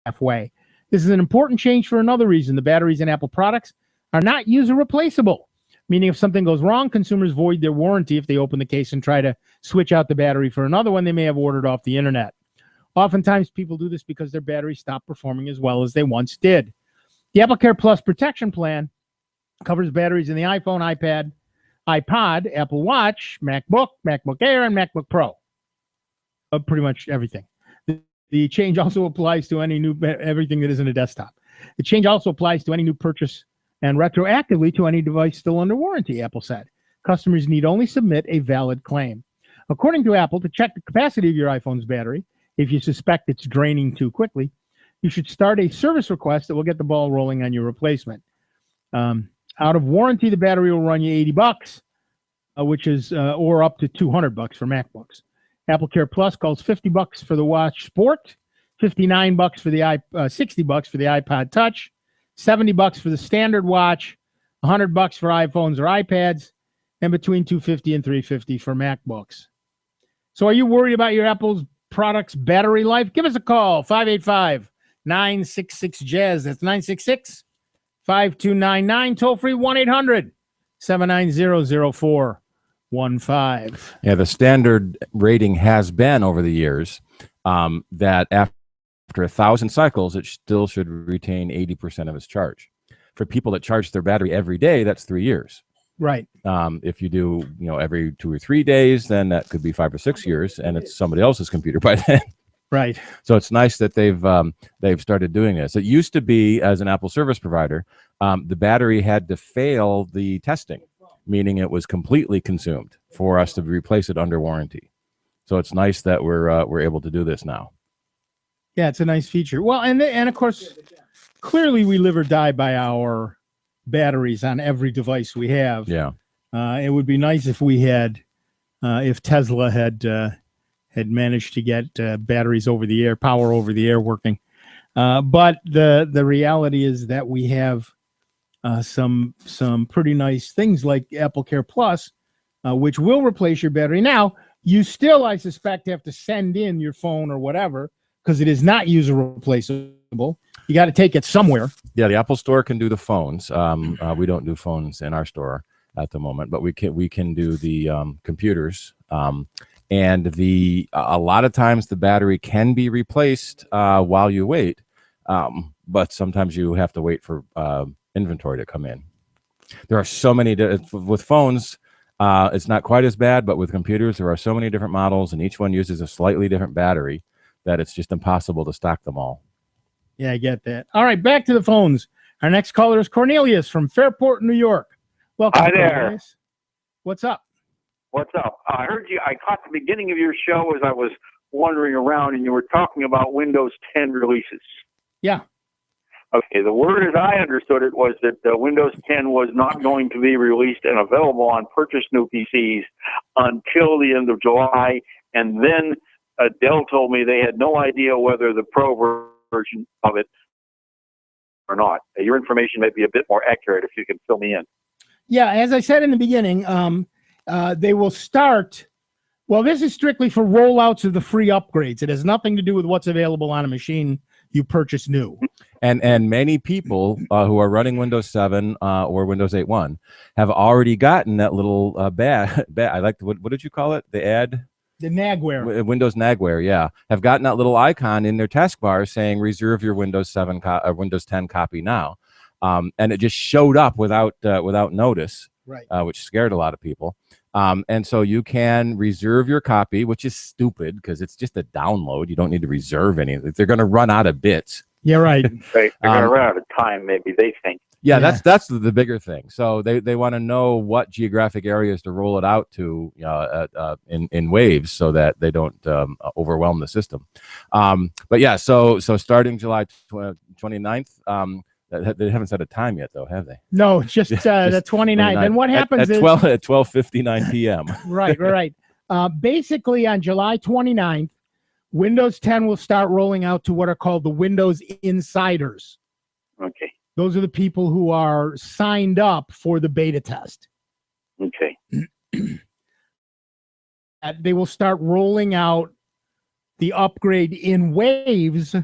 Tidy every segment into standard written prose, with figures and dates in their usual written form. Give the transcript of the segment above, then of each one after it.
halfway. This is an important change for another reason. The batteries in Apple products are not user replaceable, meaning if something goes wrong, consumers void their warranty if they open the case and try to switch out the battery for another one they may have ordered off the internet. Oftentimes, people do this because their batteries stop performing as well as they once did. The AppleCare Plus Protection Plan covers batteries in the iPhone, iPad, iPod, Apple Watch, MacBook, MacBook Air, and MacBook Pro. Pretty much everything. The change also applies to everything that isn't a desktop. The change also applies to any new purchase and retroactively to any device still under warranty, Apple said. Customers need only submit a valid claim. According to Apple, to check the capacity of your iPhone's battery, if you suspect it's draining too quickly, you should start a service request that will get the ball rolling on your replacement. Out of warranty, the battery will run you $80, which is or up to $200 for MacBooks. AppleCare Plus calls $50 for the Watch Sport, $59 for the $60 for the iPod Touch, $70 for the standard watch, $100 for iPhones or iPads, and between $250 and $350 for MacBooks. So, are you worried about your Apple's products' battery life? Give us a call, 585-966-JAZZ. That's 966-5299. Toll free 1-800-790-0415. Yeah, the standard rating has been over the years that after 1,000 cycles, it still should retain 80% of its charge. For people that charge their battery every day, that's 3 years. Right. If you do, every 2 or 3 days, then that could be 5 or 6 years, and it's somebody else's computer by then. Right. So it's nice that they've started doing this. It used to be, as an Apple service provider, the battery had to fail the testing, meaning it was completely consumed for us to replace it under warranty. So it's nice that we're able to do this now. Yeah, it's a nice feature. Well, and of course, clearly we live or die by our batteries on every device we have. Yeah. It would be nice if we had, if Tesla had managed to get batteries over the air, power over the air working. But the reality is that we have some pretty nice things like AppleCare Plus, which will replace your battery. Now, you still, I suspect, have to send in your phone or whatever because it is not user replaceable. You got to take it somewhere. Yeah, the Apple Store can do the phones. We don't do phones in our store at the moment, but we can do the computers. And a lot of times the battery can be replaced while you wait, but sometimes you have to wait for inventory to come in. There are so many with phones. It's not quite as bad, but with computers, there are so many different models, and each one uses a slightly different battery that it's just impossible to stock them all. Yeah, I get that. All right, back to the phones. Our next caller is Cornelius from Fairport, New York. Welcome, Hi there. Cornelius. What's up? What's up? I heard you. I caught the beginning of your show as I was wandering around, and you were talking about Windows 10 releases. Yeah. Okay, the word as I understood it was that Windows 10 was not going to be released and available on purchased new PCs until the end of July, and then Dell told me they had no idea whether the Pro version of it or not. Your information may be a bit more accurate if you can fill me in. Yeah, as I said in the beginning, they will start. Well, this is strictly for rollouts of the free upgrades. It has nothing to do with what's available on a machine you purchase new. And many people who are running Windows 7 or Windows 8.1 have already gotten that little bad. I like what did you call it? The Nagware. Windows Nagware, yeah. Have gotten that little icon in their taskbar saying reserve your Windows 7 Windows 10 copy now. And it just showed up without notice, right? Which scared a lot of people. And so you can reserve your copy, which is stupid because it's just a download. You don't need to reserve anything. They're going to run out of bits. Yeah, right. They're going to run out of time, maybe, they think. Yeah, that's the bigger thing. So they want to know what geographic areas to roll it out to in waves so that they don't overwhelm the system. But yeah, so starting July 29th, they haven't set a time yet, though, have they? No, just the 29th. And what happens at 12:59 p.m. Right. Basically, on July 29th, Windows 10 will start rolling out to what are called the Windows Insiders. Okay. Those are the people who are signed up for the beta test. Okay. They will start rolling out the upgrade in waves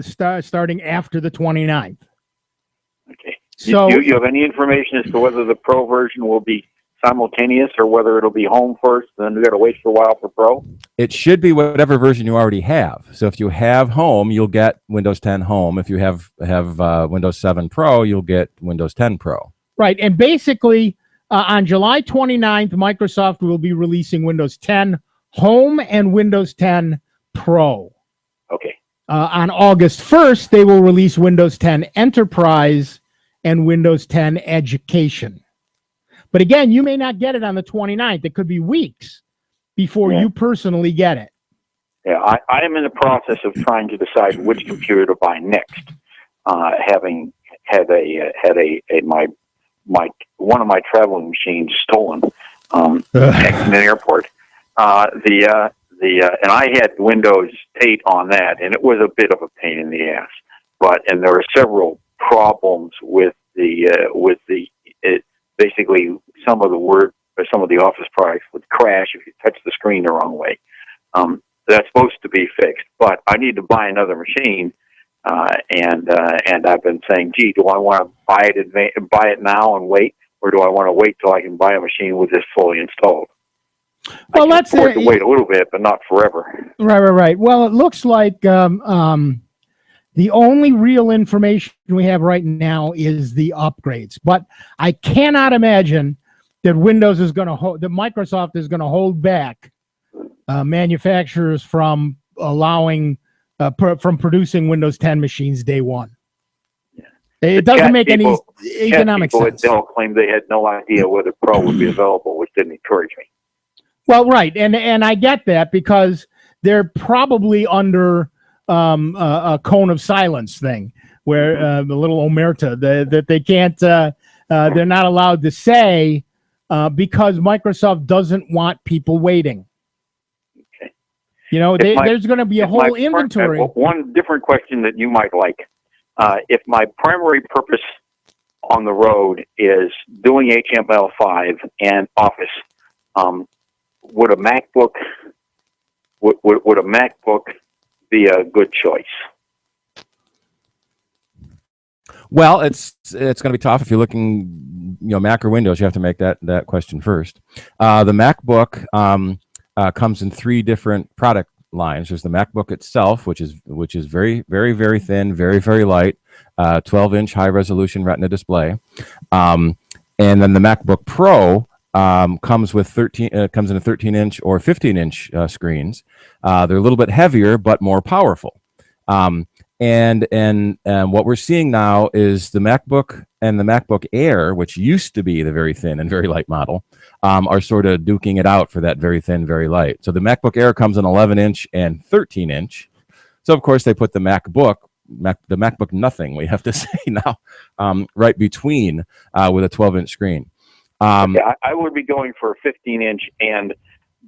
starting after the 29th. Okay. So Do you have any information as to whether the Pro version will be simultaneous or whether it'll be home first and then we got to wait for a while for Pro? It should be whatever version you already have. So if you have Home, you'll get Windows 10 Home. If you have Windows 7 Pro, you'll get Windows 10 Pro. right, and basically on July 29th, Microsoft will be releasing Windows 10 Home and Windows 10 Pro. Okay. On August 1st, they will release Windows 10 Enterprise and Windows 10 Education. But again, you may not get it on the 29th. It could be weeks before you personally get it. Yeah, I am in the process of trying to decide which computer to buy next. Having had my one of my traveling machines stolen in an airport. And I had Windows 8 on that, and it was a bit of a pain in the ass. And there were several problems with basically some of the Office products would crash if you touch the screen the wrong way. That's supposed to be fixed, but I need to buy another machine, and I've been saying, gee, do I want to buy it now and wait, or do I want to wait till I can buy a machine with this fully installed? Well, I can afford to wait a little bit, but not forever. Right. Well, it looks like the only real information we have right now is the upgrades, but I cannot imagine that Microsoft is going to hold back manufacturers from allowing from producing Windows 10 machines day one. Yeah. It doesn't make any economic sense. Dell claimed they had no idea whether Pro would be available, which didn't encourage me. Well, right, and I get that because they're probably under a cone of silence thing, where the little omerta that they can't, they're not allowed to say because Microsoft doesn't want people waiting. Okay. There's going to be a whole inventory. One different question that you might like: if my primary purpose on the road is doing HTML5 and Office, would a MacBook be a good choice? Well, it's going to be tough if you're looking, Mac or Windows. You have to make that question first. The MacBook comes in three different product lines. There's the MacBook itself, which is very, very, very thin, very, very light, 12-inch high-resolution Retina display, and then the MacBook Pro comes in a 13-inch or 15-inch screens. They're a little bit heavier but more powerful. And what we're seeing now is the MacBook and the MacBook Air, which used to be the very thin and very light model, are sort of duking it out for that very thin, very light. So the MacBook Air comes in 11-inch and 13-inch. So of course they put the MacBook Nothing, we have to say now, right between with a 12-inch screen. I would be going for a 15-inch and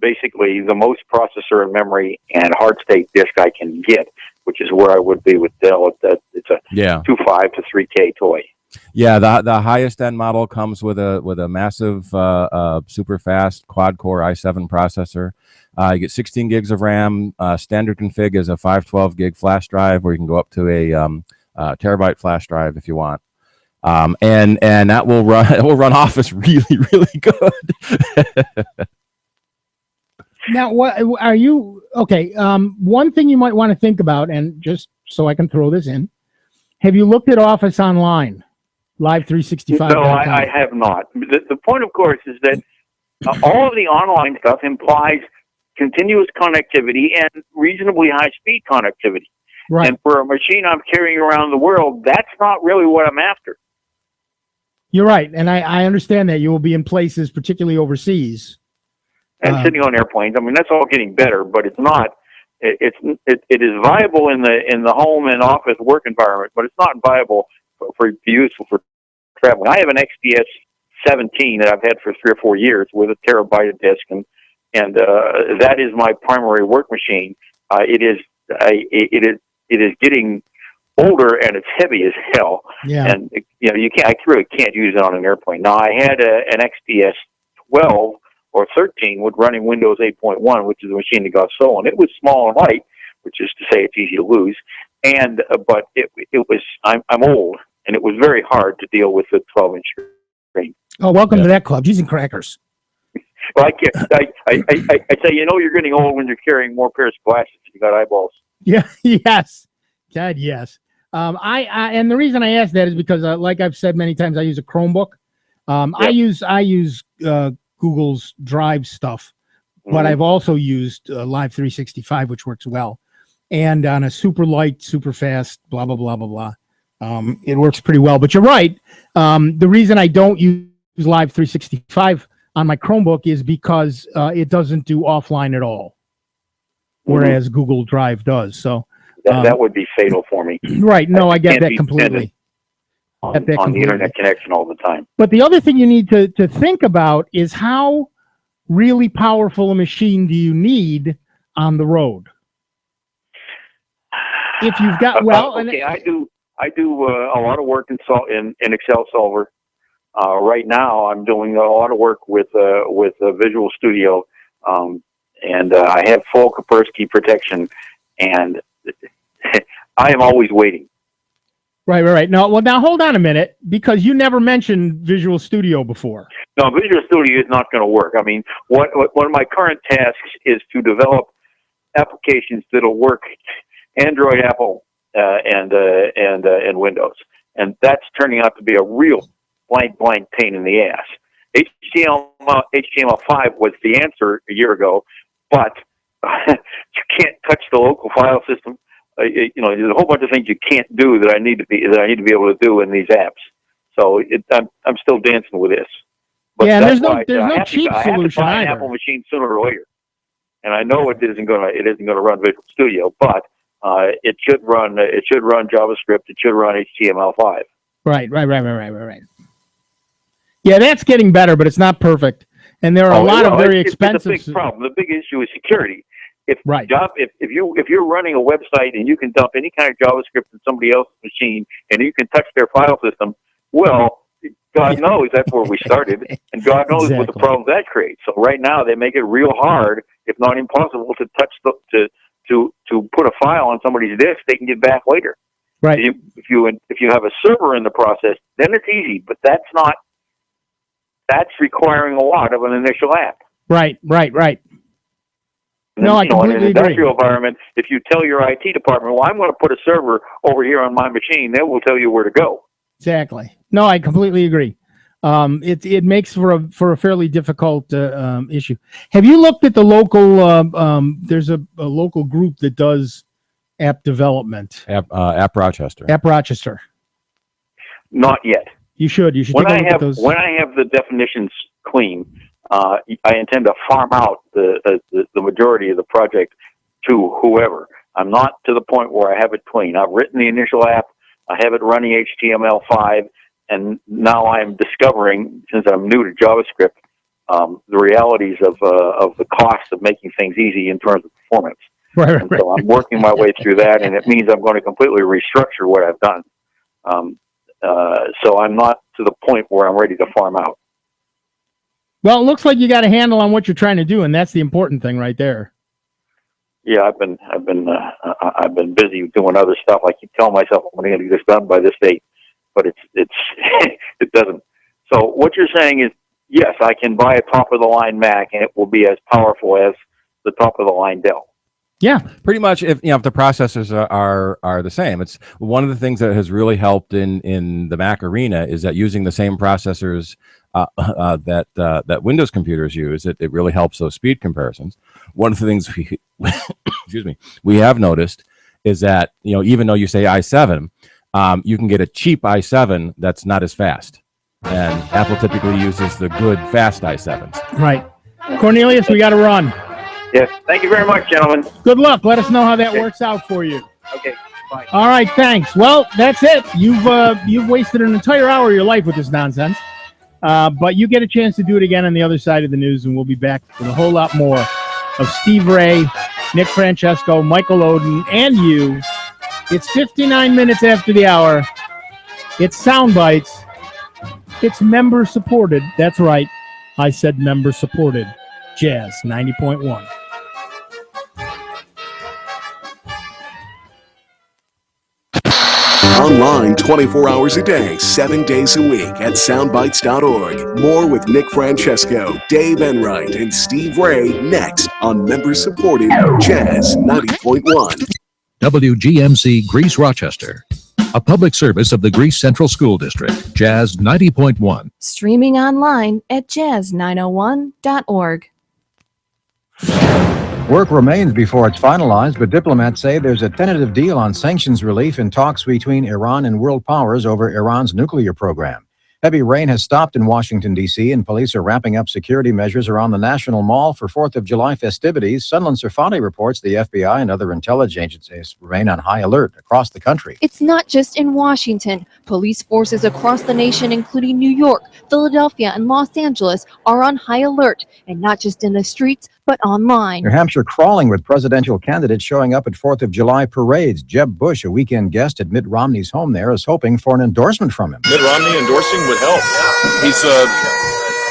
basically the most processor and memory and hard state disk I can get, which is where I would be with Dell. It's a 2.5 to 3K toy. Yeah, the highest end model comes with a massive super fast quad core i7 processor. You get 16 gigs of RAM. Standard config is a 512 gig flash drive, where you can go up to a terabyte flash drive if you want. And that will run Office really, really good. Now, what are you? Okay, one thing you might want to think about, and just so I can throw this in, have you looked at Office Online, Live 365? No, I have not. The point, of course, is that all of the online stuff implies continuous connectivity and reasonably high-speed connectivity. Right. And for a machine I'm carrying around the world, that's not really what I'm after. You're right, and I understand that you will be in places, particularly overseas. And sitting on airplanes. I mean, that's all getting better, but it's not. It is viable in the home and office work environment, but it's not viable for useful for traveling. I have an XPS 17 that I've had for 3 or 4 years with a terabyte of disk, and that is my primary work machine. It is getting older and it's heavy as hell. Yeah. And I really can't use it on an airplane. Now I had an XPS 12 or 13 with running Windows 8.1, which is the machine that got stolen. It was small and light, which is to say it's easy to lose. and but it was I'm old, and it was very hard to deal with the 12-inch screen. Oh, welcome to that club. Cheese and crackers. Well, I say, you're getting old when you're carrying more pairs of glasses. You got eyeballs. Yeah. Yes. God, yes. I and the reason I ask that is because, like I've said many times, I use a Chromebook. I use Google's Drive stuff, but I've also used Live 365, which works well, and on a super light, super fast, blah blah blah blah blah. It works pretty well. But you're right. The reason I don't use Live 365 on my Chromebook is because it doesn't do offline at all, whereas Google Drive does. So that would be fatal for me. Right. No, I get that completely. On the internet connection all the time. But the other thing you need to think about is how really powerful a machine do you need on the road? If you've got I do a lot of work in Excel Solver. Right now, I'm doing a lot of work with Visual Studio, and I have full Kaspersky protection, and I am always waiting. Right. Now hold on a minute, because you never mentioned Visual Studio before. No, Visual Studio is not going to work. I mean, one of my current tasks is to develop applications that'll work Android, Apple, and Windows, and that's turning out to be a real blank pain in the ass. HTML5 was the answer a year ago, but you can't touch the local file system. There's a whole bunch of things you can't do that I need to be able to do in these apps. So I'm still dancing with this. But yeah, there's no cheap solution I have to buy an either. Apple machine sooner or later, and I know it isn't going to run Visual Studio, but it should run JavaScript. It should run HTML5. Right. Yeah, that's getting better, but it's not perfect, and there are a lot of very expensive. It's a big problem. The big issue is security. If you're running a website and you can dump any kind of JavaScript in somebody else's machine and you can touch their file system, well, God knows that's where we started, and God knows what the problems that creates. So right now they make it real hard, if not impossible, to touch to put a file on somebody's disk they can get back later. Right. If you have a server in the process, then it's easy, but that's requiring a lot of an initial app. Right. And no, I completely in an industrial environment, if you tell your IT department, well, I'm going to put a server over here on my machine, they will tell you where to go. Exactly. No, I completely agree. It makes for a fairly difficult issue. Have you looked at the local? There's a local group that does app development. App Rochester. App Rochester. Not yet. You should. When I have the definitions clean, I intend to farm out the majority of the project to whoever. I'm not to the point where I have it clean. I've written the initial app. I have it running HTML5, and now I'm discovering, since I'm new to JavaScript, the realities of the cost of making things easy in terms of performance. Right. So I'm working my way through that, and it means I'm going to completely restructure what I've done. So I'm not to the point where I'm ready to farm out. Well, it looks like you got a handle on what you're trying to do, and that's the important thing right there. Yeah, I've been busy doing other stuff. I keep telling myself I'm going to get this done by this date, but it doesn't. So what you're saying is, yes, I can buy a top of the line Mac, and it will be as powerful as the top of the line Dell. Yeah, pretty much. If the processors are the same, it's one of the things that has really helped in the Mac arena is that using the same processors that Windows computers use, it really helps those speed comparisons. One of the things we have noticed is that even though you say i7, you can get a cheap i7 that's not as fast, and Apple typically uses the good fast i7s. Right, Cornelius, we got to run. Yes. Thank you very much, gentlemen. Good luck. Let us know how that works out for you. Okay. Bye. All right. Thanks. Well, that's it. You've wasted an entire hour of your life with this nonsense. But you get a chance to do it again on the other side of the news, and we'll be back with a whole lot more of Steve Ray, Nick Francesco, Michael Oden, and you. It's 59 minutes after the hour. It's Sound Bytes. It's member supported. That's right. I said member supported. Jazz 90.1. Online 24 hours a day, 7 days a week at soundbytes.org. More with Nick Francesco, Dave Enright, and Steve Ray next on member-supported Jazz 90.1. WGMC Greece Rochester, a public service of the Greece Central School District, Jazz 90.1. Streaming online at jazz901.org. Work remains before it's finalized, but diplomats say there's a tentative deal on sanctions relief in talks between Iran and world powers over Iran's nuclear program. Heavy rain has stopped in Washington, D.C., and police are wrapping up security measures around the National Mall for 4th of July festivities. Sunland Serfati reports the FBI and other intelligence agencies remain on high alert across the country. It's not just in Washington. Police forces across the nation, including New York, Philadelphia, and Los Angeles, are on high alert, and not just in the streets, but online. New Hampshire crawling with presidential candidates showing up at 4th of July parades. Jeb Bush, a weekend guest at Mitt Romney's home there, is hoping for an endorsement from him. Mitt Romney endorsing would help. He's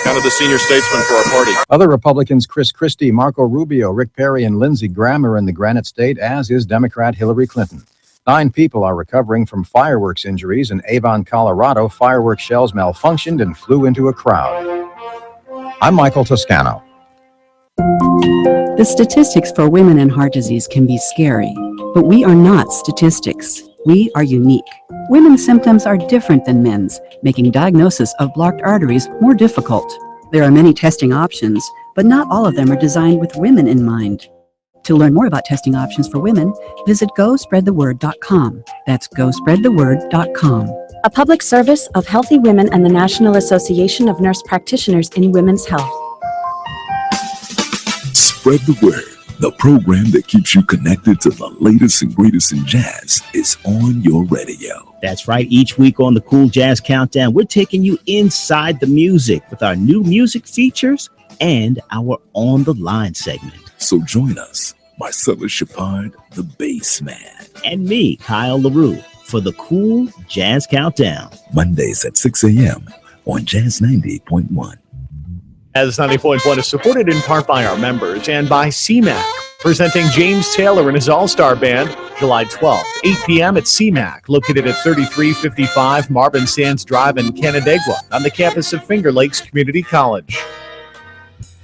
kind of the senior statesman for our party. Other Republicans, Chris Christie, Marco Rubio, Rick Perry, and Lindsey Graham are in the Granite State, as is Democrat Hillary Clinton. 9 people are recovering from fireworks injuries in Avon, Colorado. Fireworks shells malfunctioned and flew into a crowd. I'm Michael Toscano. The statistics for women in heart disease can be scary, but we are not statistics. We are unique. Women's symptoms are different than men's, making diagnosis of blocked arteries more difficult. There are many testing options, but not all of them are designed with women in mind. To learn more about testing options for women, visit GoSpreadTheWord.com. That's GoSpreadTheWord.com. A public service of Healthy Women and the National Association of Nurse Practitioners in Women's Health. Spread the Word, the program that keeps you connected to the latest and greatest in jazz, is on your radio. That's right. Each week on the Cool Jazz Countdown, we're taking you inside the music with our new music features and our On the Line segment. So join us, Marcella Shepard, the bass man, and me, Kyle LaRue, for the Cool Jazz Countdown. Mondays at 6 a.m. on Jazz 90.1. Jazz 90.1 is supported in part by our members and by CMAC, presenting James Taylor and his All-Star Band, July 12th, 8 p.m. at CMAC, located at 3355 Marvin Sands Drive in Canandaigua, on the campus of Finger Lakes Community College.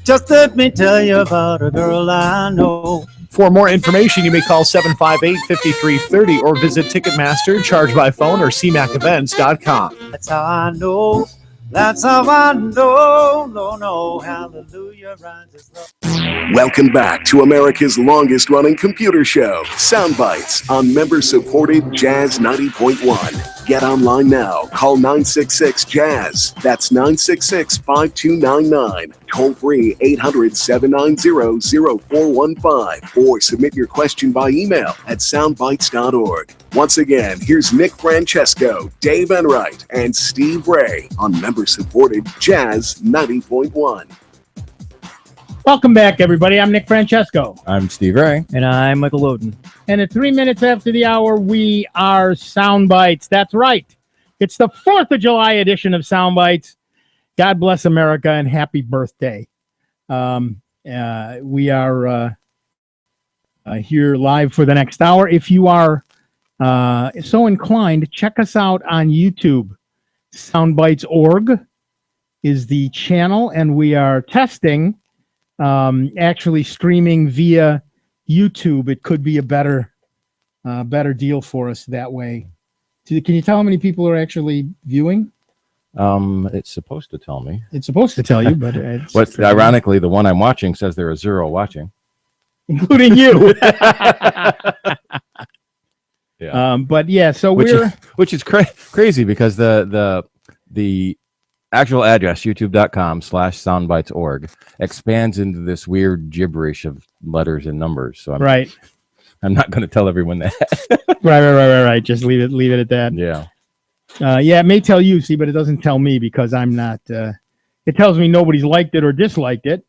Just let me tell you about a girl I know. For more information, you may call 758-5330 or visit Ticketmaster, charge by phone, or cmacevents.com. That's how I know. That's how I know. No, hallelujah, rises love. Welcome back to America's longest-running computer show, Sound Bytes, on member-supported Jazz 90.1. Get online now. Call 966-JAZZ. That's 966-5299. Toll-free 800-790-0415. Or submit your question by email at soundbytes.org. Once again, here's Nick Francesco, Dave Enright, and Steve Ray on member-supported Jazz 90.1. Welcome back, everybody. I'm Nick Francesco. I'm Steve Ray. And I'm Michael Loden. And at 3 minutes after the hour, we are Sound Bytes. That's right. It's the 4th of July edition of Sound Bytes. God bless America and happy birthday. We are here live for the next hour. If you are so inclined, check us out on YouTube. Soundbytes.org is the channel, and we are testing actually streaming via YouTube. It could be a better deal for us that way. Can you tell how many people are actually viewing? It's supposed to tell me. It's supposed to tell you, but it's What's ironically, the one I'm watching says there are 0 watching, including you. Yeah. But yeah, so which is crazy because the actual address, youtube.com/soundbytes.org, expands into this weird gibberish of letters and numbers. So I'm not going to tell everyone that. Right. Just leave it at that. Yeah. Yeah, it may tell you, see, but it doesn't tell me because I'm not. It tells me nobody's liked it or disliked it.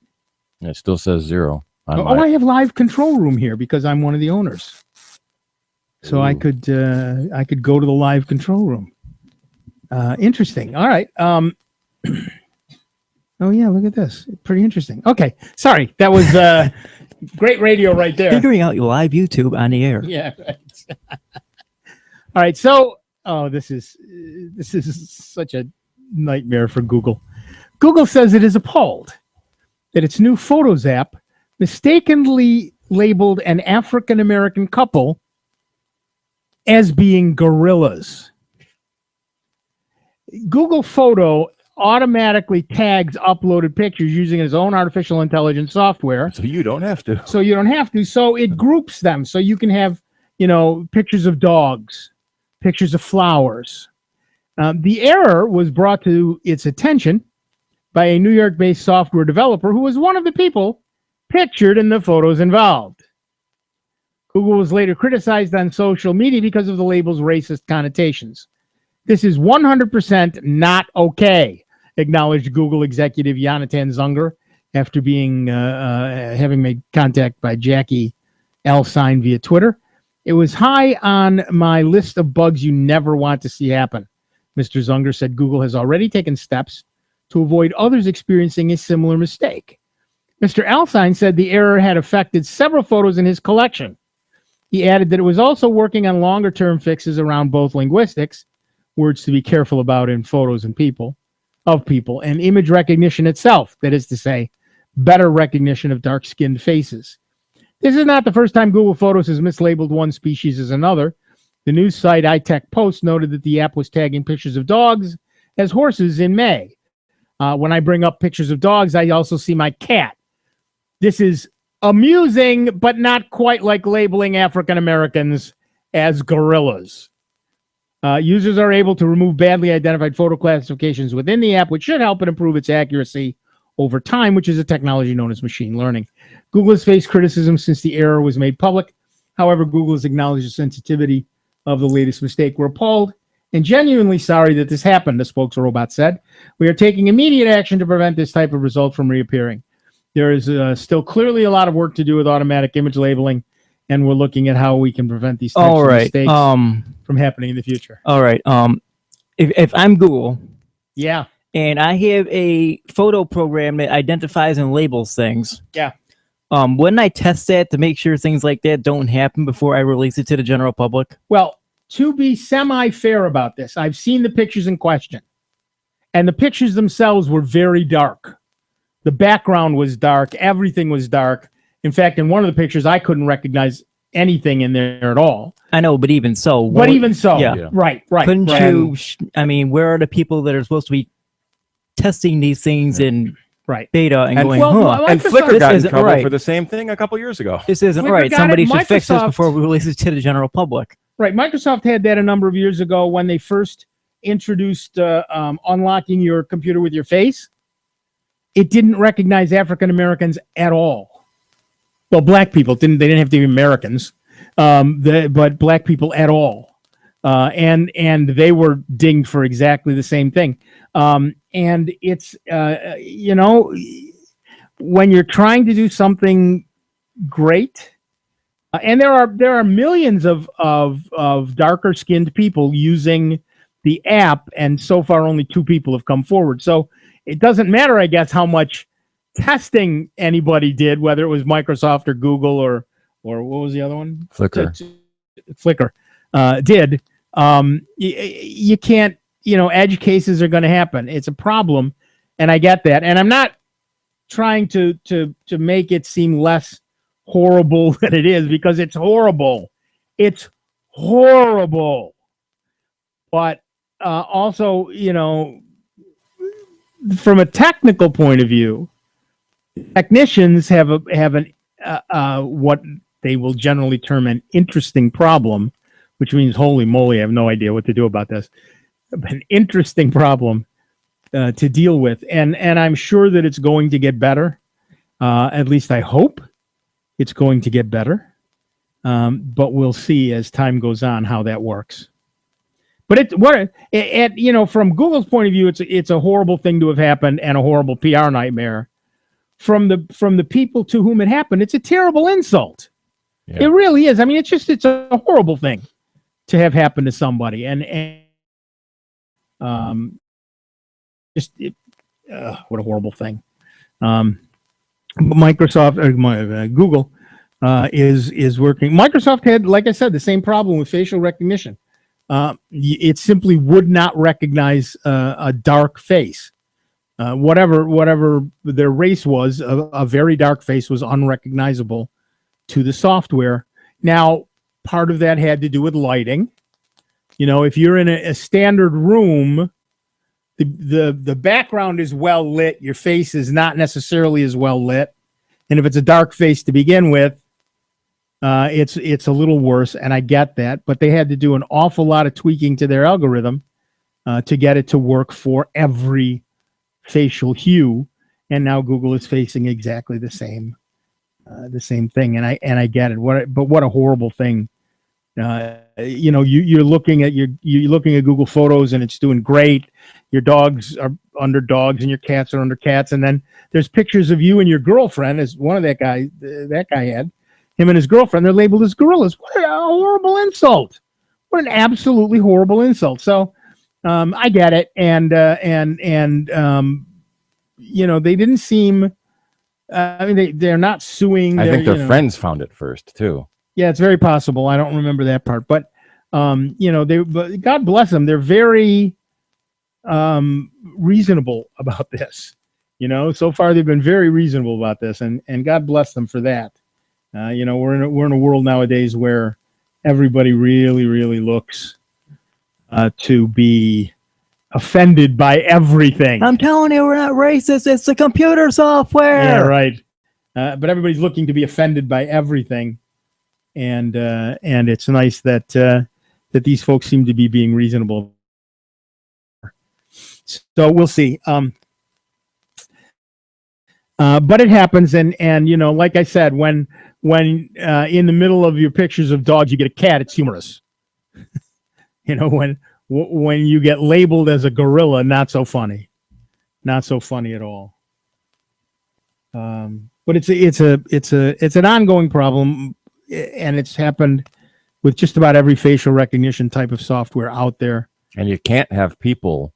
It still says 0. I have live control room here because I'm one of the owners. So I could go to the live control room. Interesting. All right. Oh yeah, look at this. Pretty interesting. Okay, sorry, that was great radio right there. Figuring out your live YouTube on the air. Yeah. Right. All right. So Oh, this is such a nightmare for Google. Google says it is appalled that its new Photos app mistakenly labeled an African American couple as being gorillas. Google Photo automatically tags uploaded pictures using its own artificial intelligence software. So you don't have to. So it groups them. So you can have, pictures of dogs, pictures of flowers. The error was brought to its attention by a New York-based software developer who was one of the people pictured in the photos involved. Google was later criticized on social media because of the label's racist connotations. This is 100% not okay, acknowledged Google executive Jonathan Zunger after having made contact by Jackie Elstein via Twitter. It was high on my list of bugs you never want to see happen. Mr. Zunger said Google has already taken steps to avoid others experiencing a similar mistake. Mr. Elstein said the error had affected several photos in his collection. He added that it was also working on longer-term fixes around both linguistics, words to be careful about in photos and people, and image recognition itself, that is to say, better recognition of dark-skinned faces. This is not the first time Google Photos has mislabeled one species as another. The news site iTech Post noted that the app was tagging pictures of dogs as horses in May. When I bring up pictures of dogs, I also see my cat. This is amusing, but not quite like labeling African Americans as gorillas. Users are able to remove badly identified photo classifications within the app, which should help it improve its accuracy over time, which is a technology known as machine learning. Google has faced criticism since the error was made public. However, Google has acknowledged the sensitivity of the latest mistake. We're appalled and genuinely sorry that this happened, the spokesrobot said. We are taking immediate action to prevent this type of result from reappearing. There is still clearly a lot of work to do with automatic image labeling, and we're looking at how we can prevent these types of mistakes from happening in the future. All right. If I'm Google, yeah, and I have a photo program that identifies and labels things, yeah, wouldn't I test that to make sure things like that don't happen before I release it to the general public? Well, to be semi-fair about this, I've seen the pictures in question, and the pictures themselves were very dark. The background was dark. Everything was dark. In fact, in one of the pictures, I couldn't recognize anything in there at all. I know, but even so. Yeah. Right. Couldn't you, where are the people that are supposed to be testing these things in beta and going, and Flickr got in trouble for the same thing a couple years ago. This isn't Flickr right. Somebody should fix this Microsoft- before we release it to the general public. Right. Microsoft had that a number of years ago when they first introduced unlocking your computer with your face. It didn't recognize African Americans at all. Well, black people they didn't have to be Americans, but black people at all, and they were dinged for exactly the same thing. And it's when you're trying to do something great, and there are millions of darker skinned people using the app, and so far only 2 people have come forward. So it doesn't matter, I guess, how much testing anybody did, whether it was Microsoft or Google or what was the other one? Flickr did. You can't, edge cases are going to happen. It's a problem, and I get that. And I'm not trying to make it seem less horrible than it is, because it's horrible. It's horrible. But also, from a technical point of view, technicians have an what they will generally term an interesting problem, which means holy moly, I have no idea what to do about this. An interesting problem to deal with, and I'm sure that it's going to get better. At least I hope it's going to get better. But we'll see as time goes on how that works. But from Google's point of view, it's a horrible thing to have happened and a horrible PR nightmare. From the people to whom it happened, it's a terrible insult. Yeah. It really is. I mean, it's a horrible thing to have happened to somebody, and what a horrible thing. Microsoft or Google is working. Microsoft had, like I said, the same problem with facial recognition. it simply would not recognize a dark face. Whatever their race was, a very dark face was unrecognizable to the software. Now, part of that had to do with lighting. If you're in a standard room, the background is well lit, your face is not necessarily as well lit, and if it's a dark face to begin with, it's a little worse, and I get that. But they had to do an awful lot of tweaking to their algorithm to get it to work for every facial hue, and now Google is facing exactly the same thing, and I get it. But what a horrible thing. You're looking at Google Photos and it's doing great. Your dogs are under dogs and your cats are under cats, and then there's pictures of you and your girlfriend, as one of that guy had, him and his girlfriend. They're labeled as gorillas. What a horrible insult! What an absolutely horrible insult. So I get it, and they didn't seem. They're not suing. I think their friends found it first too. Yeah, it's very possible. I don't remember that part, but but God bless them. They're very reasonable about this. So far they've been very reasonable about this, and God bless them for that. We're in a world nowadays where everybody really, really looks to be offended by everything. I'm telling you, we're not racist. It's the computer software. Yeah, right. But everybody's looking to be offended by everything, and it's nice that these folks seem to be being reasonable. So we'll see. But it happens, and like I said, when in the middle of your pictures of dogs you get a cat, it's humorous. When you get labeled as a gorilla, not so funny at all. But it's an ongoing problem, and it's happened with just about every facial recognition type of software out there. And you can't have people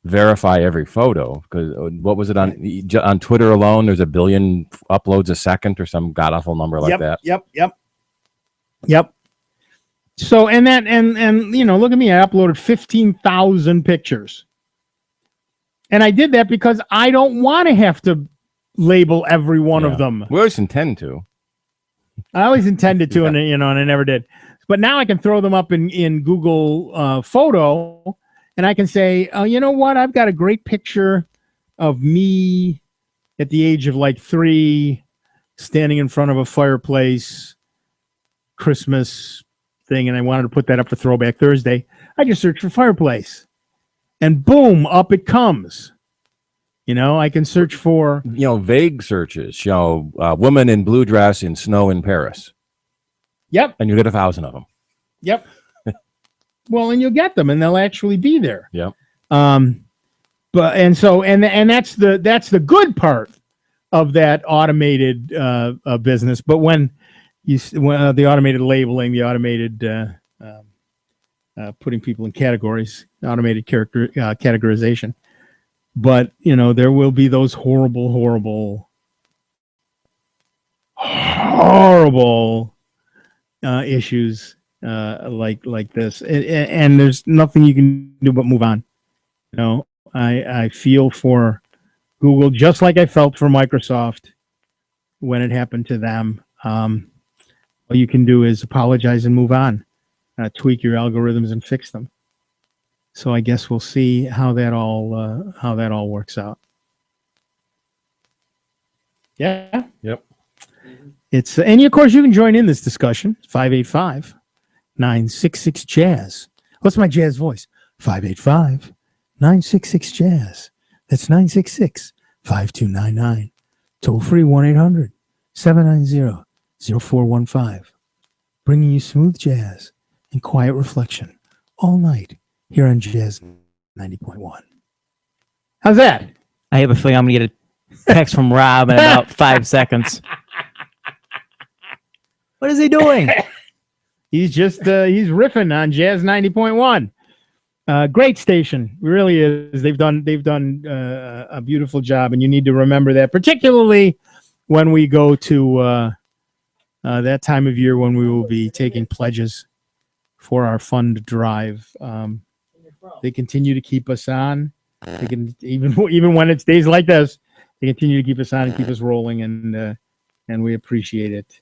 verify every photo, because what was it on Twitter alone? There's 1 billion uploads a second or some god awful number like that. Yep. So and look at me, I uploaded 15,000 pictures. And I did that because I don't want to have to label every one of them. We always intend to. I always intended to, and I never did. But now I can throw them up in Google Photo, and I can say, oh, you know what? I've got a great picture of me at the age of 3, standing in front of a fireplace, Christmas thing, and I wanted to put that up for Throwback Thursday. I just search for fireplace, and boom, up it comes. I can search for vague searches. Woman in blue dress in snow in Paris. Yep, and you get 1,000 of them. Yep. Well, and you'll get them, and they'll actually be there. Yep. But that's the good part of that automated business. But when the automated labeling, the automated putting people in categories, automated categorization. But there will be those horrible issues like this, and there's nothing you can do but move on. I feel for Google just like I felt for Microsoft when it happened to them. All you can do is apologize and move on, tweak your algorithms and fix them. So I guess we'll see how that all works out. Yeah. Yep. It's and of course you can join in this discussion. 585-966-JAZZ. What's my jazz voice? 585-966-JAZZ. That's 966-5299. Toll free 1-800-790-0415. Bringing you smooth jazz and quiet reflection all night here on Jazz 90.1. How's that? I have a feeling I'm going to get a text from Rob in about 5 seconds. What is he doing? He's just he's riffing on Jazz 90.1. Great station, it really is. They've done a beautiful job, and you need to remember that, particularly when we go to that time of year when we will be taking pledges for our fund drive. They continue to keep us on. They can even when it's days like this, they continue to keep us on and keep us rolling, and we appreciate it,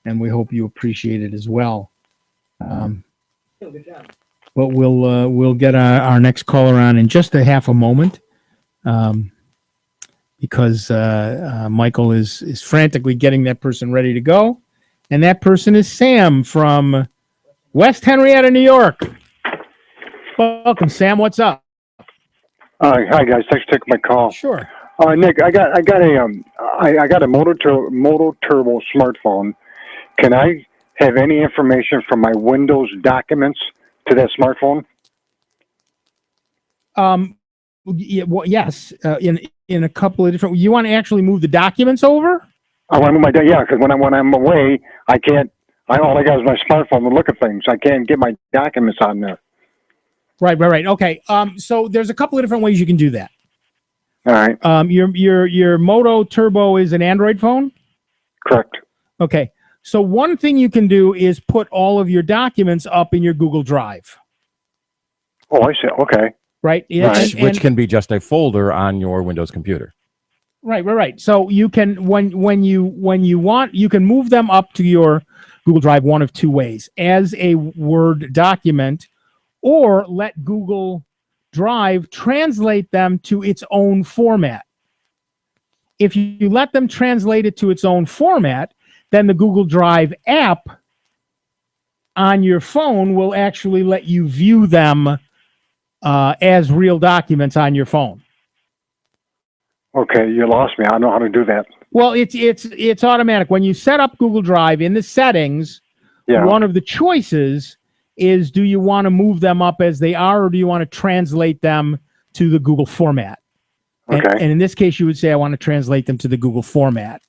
and we hope you appreciate it as well. But we'll get our next caller on in just a half a moment, because Michael is frantically getting that person ready to go, and that person is Sam from West Henrietta, New York. Welcome, Sam. What's up? Hi guys. Thanks for taking my call. Sure. Nick, I got a Moto Turbo smartphone. Can I have any information from my Windows documents to that smartphone? Yeah, well, yes. In a couple of different. You want to actually move the documents over? I want to move because when I'm away, I can't. All I got is my smartphone to look at things. I can't get my documents on there. Right. Okay. So there's a couple of different ways you can do that. All right. Your Moto Turbo is an Android phone? Correct. Okay. So one thing you can do is put all of your documents up in your Google Drive. Oh, I see. Okay. Right. Which can be just a folder on your Windows computer. Right. So you can when you want, you can move them up to your Google Drive one of two ways: as a Word document, or let Google Drive translate them to its own format. If you let them translate it to its own format, then the Google Drive app on your phone will actually let you view them as real documents on your phone. Okay, you lost me. I don't know how to do that. Well, it's automatic. When you set up Google Drive in the settings, one of the choices is, do you want to move them up as they are, or do you want to translate them to the Google format? Okay. And in this case, you would say, I want to translate them to the Google format.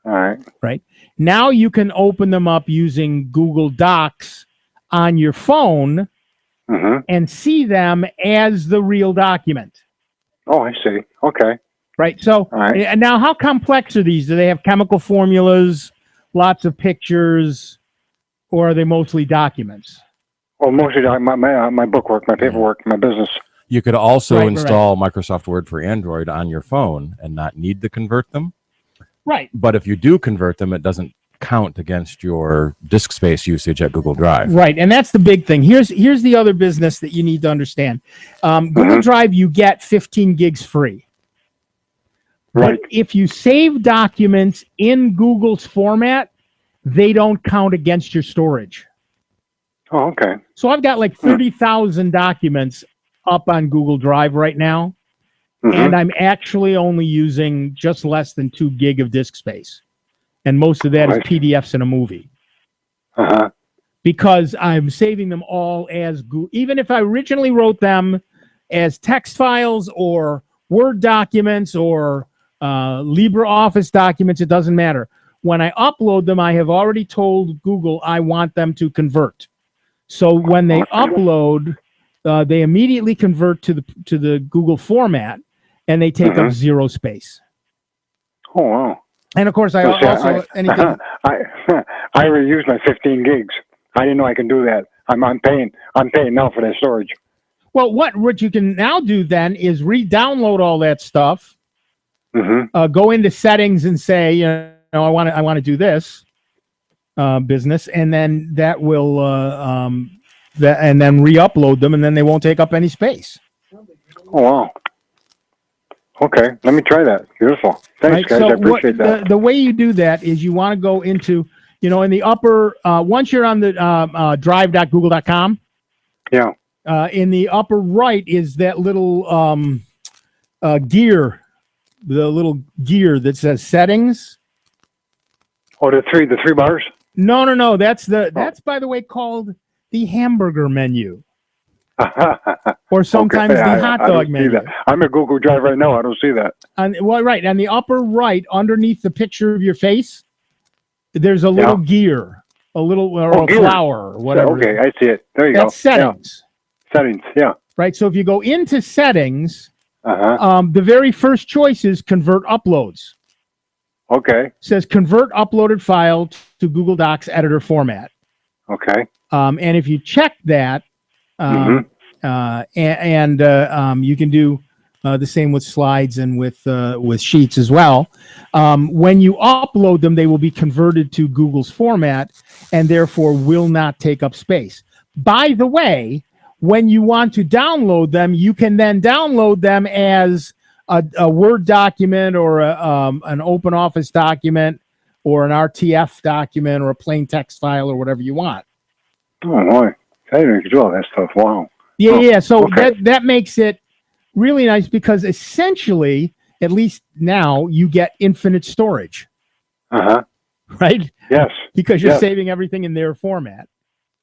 All right. Right. Now you can open them up using Google Docs on your phone and see them as the real document. Oh, I see. Okay. Right. So and now, how complex are these? Do they have chemical formulas, lots of pictures, or are they mostly documents? Well, mostly my bookwork, my paperwork, my business. You could also install Microsoft Word for Android on your phone and not need to convert them. Right. But if you do convert them, it doesn't count against your disk space usage at Google Drive. Right. And that's the big thing. Here's the other business that you need to understand. Google Drive, you get 15 gigs free. Right. But if you save documents in Google's format, they don't count against your storage. Oh, okay. So I've got like 30,000 documents up on Google Drive right now, and I'm actually only using just less than 2 gig of disk space. And most of that is PDFs in a movie. Because I'm saving them all as Google. Even if I originally wrote them as text files or Word documents or LibreOffice documents, it doesn't matter. When I upload them, I have already told Google I want them to convert. So when they upload, they immediately convert to the Google format, and they take up zero space. Oh wow! And of course, I anything. I already used my 15 gigs. I didn't know I can do that. I'm paying now for that storage. Well, what you can now do then is re-download all that stuff. Go into settings and say, I want to do this business, and then that will and then re-upload them, and then they won't take up any space. Oh wow! Okay, let me try that. Beautiful. Thanks, guys. I appreciate that. The way you do that is you want to go into, in the upper, once you're on the drive.google.com. Yeah. In the upper right is that little gear, the little gear that says settings. Oh, the three bars? No. That's by the way called the hamburger menu. Or sometimes the hot dog menu. I'm at Google Drive right now. I don't see that. On the upper right, underneath the picture of your face, there's a little gear, a little a flower, or whatever. Okay, I see it. There you go. That's settings. Yeah. Settings, yeah. Right. So if you go into settings, the very first choice is convert uploads. Okay. It says convert uploaded file to Google Docs editor format. Okay. And if you check that, you can do the same with slides and with sheets as well. When you upload them, they will be converted to Google's format and therefore will not take up space. By the way, when you want to download them, you can then download them as a Word document or an Open Office document or an RTF document or a plain text file or whatever you want. Oh, boy. I didn't even do all that stuff. Wow. Yeah. So that makes it really nice because essentially, at least now, you get infinite storage. Right? Yes. Because you're saving everything in their format.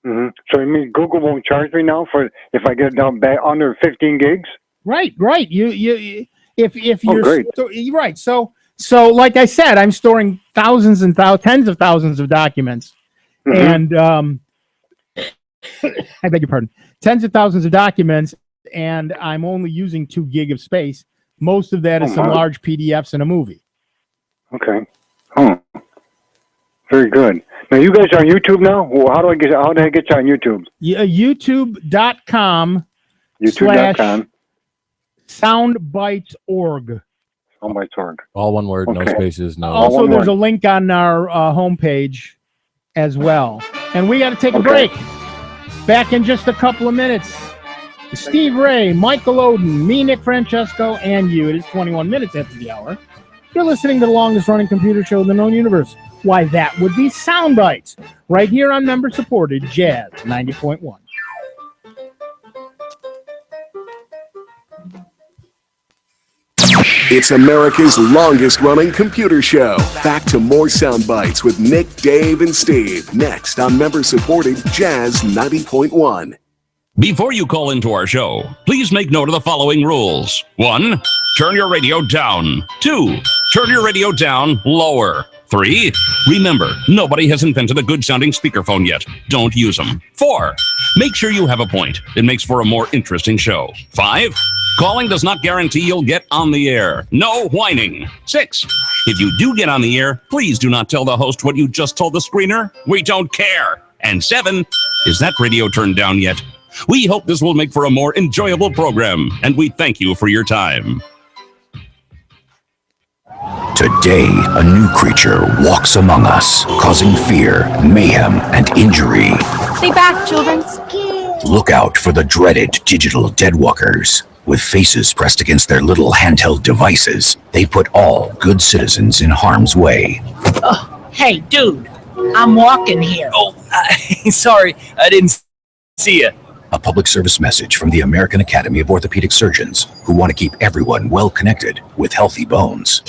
So you mean Google won't charge me now for if I get down back under 15 gigs? Right. If you're great. Right. So like I said, I'm storing thousands and tens of thousands of documents, and I beg your pardon, tens of thousands of documents, and I'm only using 2 gig of space. Most of that is some large PDFs and a movie. Okay. Very good. Now you guys are on YouTube now? Well, how do I get you on YouTube? YouTube.com. YouTube.com. Soundbytes.org. Soundbytes.org. All one word, no spaces, no. Also, there's a link on our homepage as well. And we got to take a break. Back in just a couple of minutes. Steve Ray, Michael Oden, me, Nick Francesco, and you. It is 21 minutes after the hour. You're listening to the longest running computer show in the known universe. Why, that would be Sound Bytes, right here on member-supported Jazz 90.1. It's America's longest running computer show. Back to more Sound Bites with Nick, Dave, and Steve. Next on member-supported Jazz 90.1. Before you call into our show, please make note of the following rules. 1, turn your radio down. 2, turn your radio down lower. 3, remember, nobody has invented a good-sounding speakerphone yet. Don't use them. 4, make sure you have a point. It makes for a more interesting show. 5, calling does not guarantee you'll get on the air. No whining. 6, if you do get on the air, please do not tell the host what you just told the screener. We don't care. And 7, is that radio turned down yet? We hope this will make for a more enjoyable program, and we thank you for your time. Today, a new creature walks among us, causing fear, mayhem, and injury. Stay back, children. Look out for the dreaded digital deadwalkers. With faces pressed against their little handheld devices, they put all good citizens in harm's way. Oh, hey, dude, I'm walking here. Oh, sorry, I didn't see you. A public service message from the American Academy of Orthopedic Surgeons, who want to keep everyone well connected with healthy bones.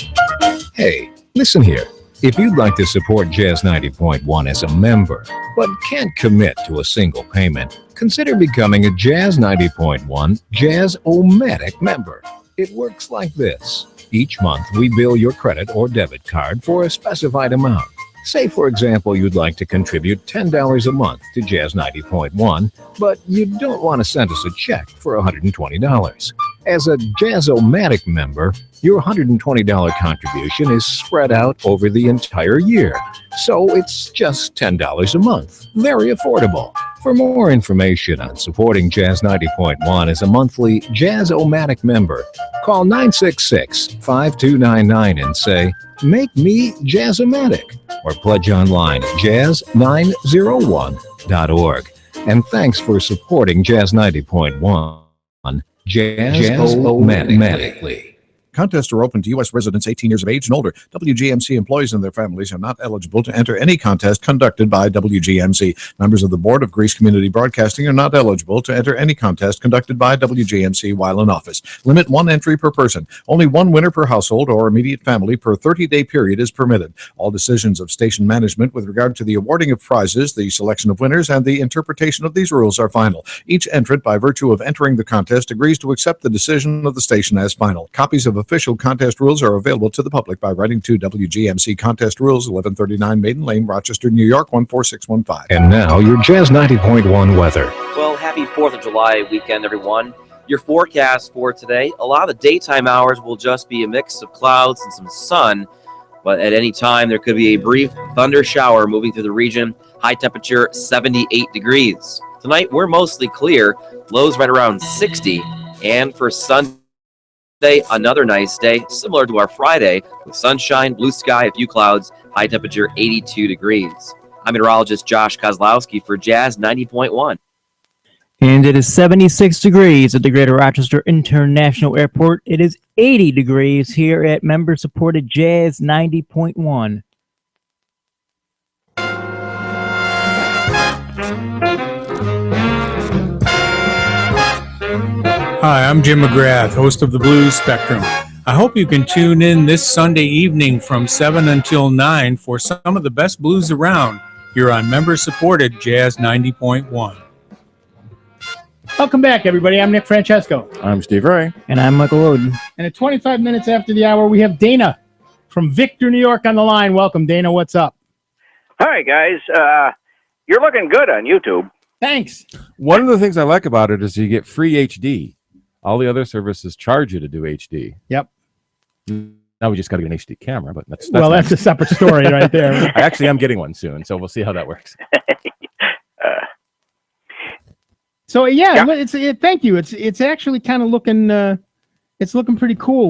Hey, listen here. If you'd like to support Jazz 90.1 as a member, but can't commit to a single payment, consider becoming a Jazz 90.1 Jazz-O-Matic member. It works like this. Each month, we bill your credit or debit card for a specified amount. Say, for example, you'd like to contribute $10 a month to Jazz 90.1, but you don't want to send us a check for $120. As a Jazz-O-Matic member, your $120 contribution is spread out over the entire year, so it's just $10 a month. Very affordable. For more information on supporting Jazz 90.1 as a monthly Jazz-O-Matic member, call 966-5299 and say, "Make me Jazz-O-Matic," or pledge online at jazz901.org. And thanks for supporting Jazz 90.1, Jazz-O-Matically. Contests are open to U.S. residents 18 years of age and older. WGMC employees and their families are not eligible to enter any contest conducted by WGMC. Members of the Board of Greece Community Broadcasting are not eligible to enter any contest conducted by WGMC while in office. Limit 1 entry per person. Only 1 winner per household or immediate family per 30-day period is permitted. All decisions of station management with regard to the awarding of prizes, the selection of winners, and the interpretation of these rules are final. Each entrant, by virtue of entering the contest, agrees to accept the decision of the station as final. Copies of official contest rules are available to the public by writing to WGMC Contest Rules, 1139 Maiden Lane, Rochester, New York, 14615. And now your Jazz 90.1 weather. Well, happy 4th of July weekend, everyone. Your forecast for today, a lot of the daytime hours will just be a mix of clouds and some sun, but at any time there could be a brief thunder shower moving through the region. high temperature 78 degrees. Tonight, we're mostly clear, lows right around 60. And for Sunday, another nice day, similar to our Friday, with sunshine, blue sky, a few clouds, high temperature 82 degrees. I'm meteorologist Josh Kozlowski for Jazz 90.1. And it is 76 degrees at the Greater Rochester International Airport. It is 80 degrees here at member-supported Jazz 90.1. Hi, I'm Jim McGrath, host of the Blues Spectrum. I hope you can tune in this Sunday evening from 7 until 9 for some of the best blues around here on member-supported Jazz 90.1. Welcome back, everybody. I'm Nick Francesco. I'm Steve Ray. And I'm Michael Oden. And at 25 minutes after the hour, we have Dana from Victor, New York on the line. Welcome, Dana. What's up? Hi, guys. You're looking good on YouTube. Thanks. One of the things I like about it is you get free HD. All the other services charge you to do HD. Yep. Now we just got to get an HD camera, but that's that's a separate story right there. I actually am getting one soon, so we'll see how that works. So yeah. Thank you. It's actually kind of looking it's looking pretty cool.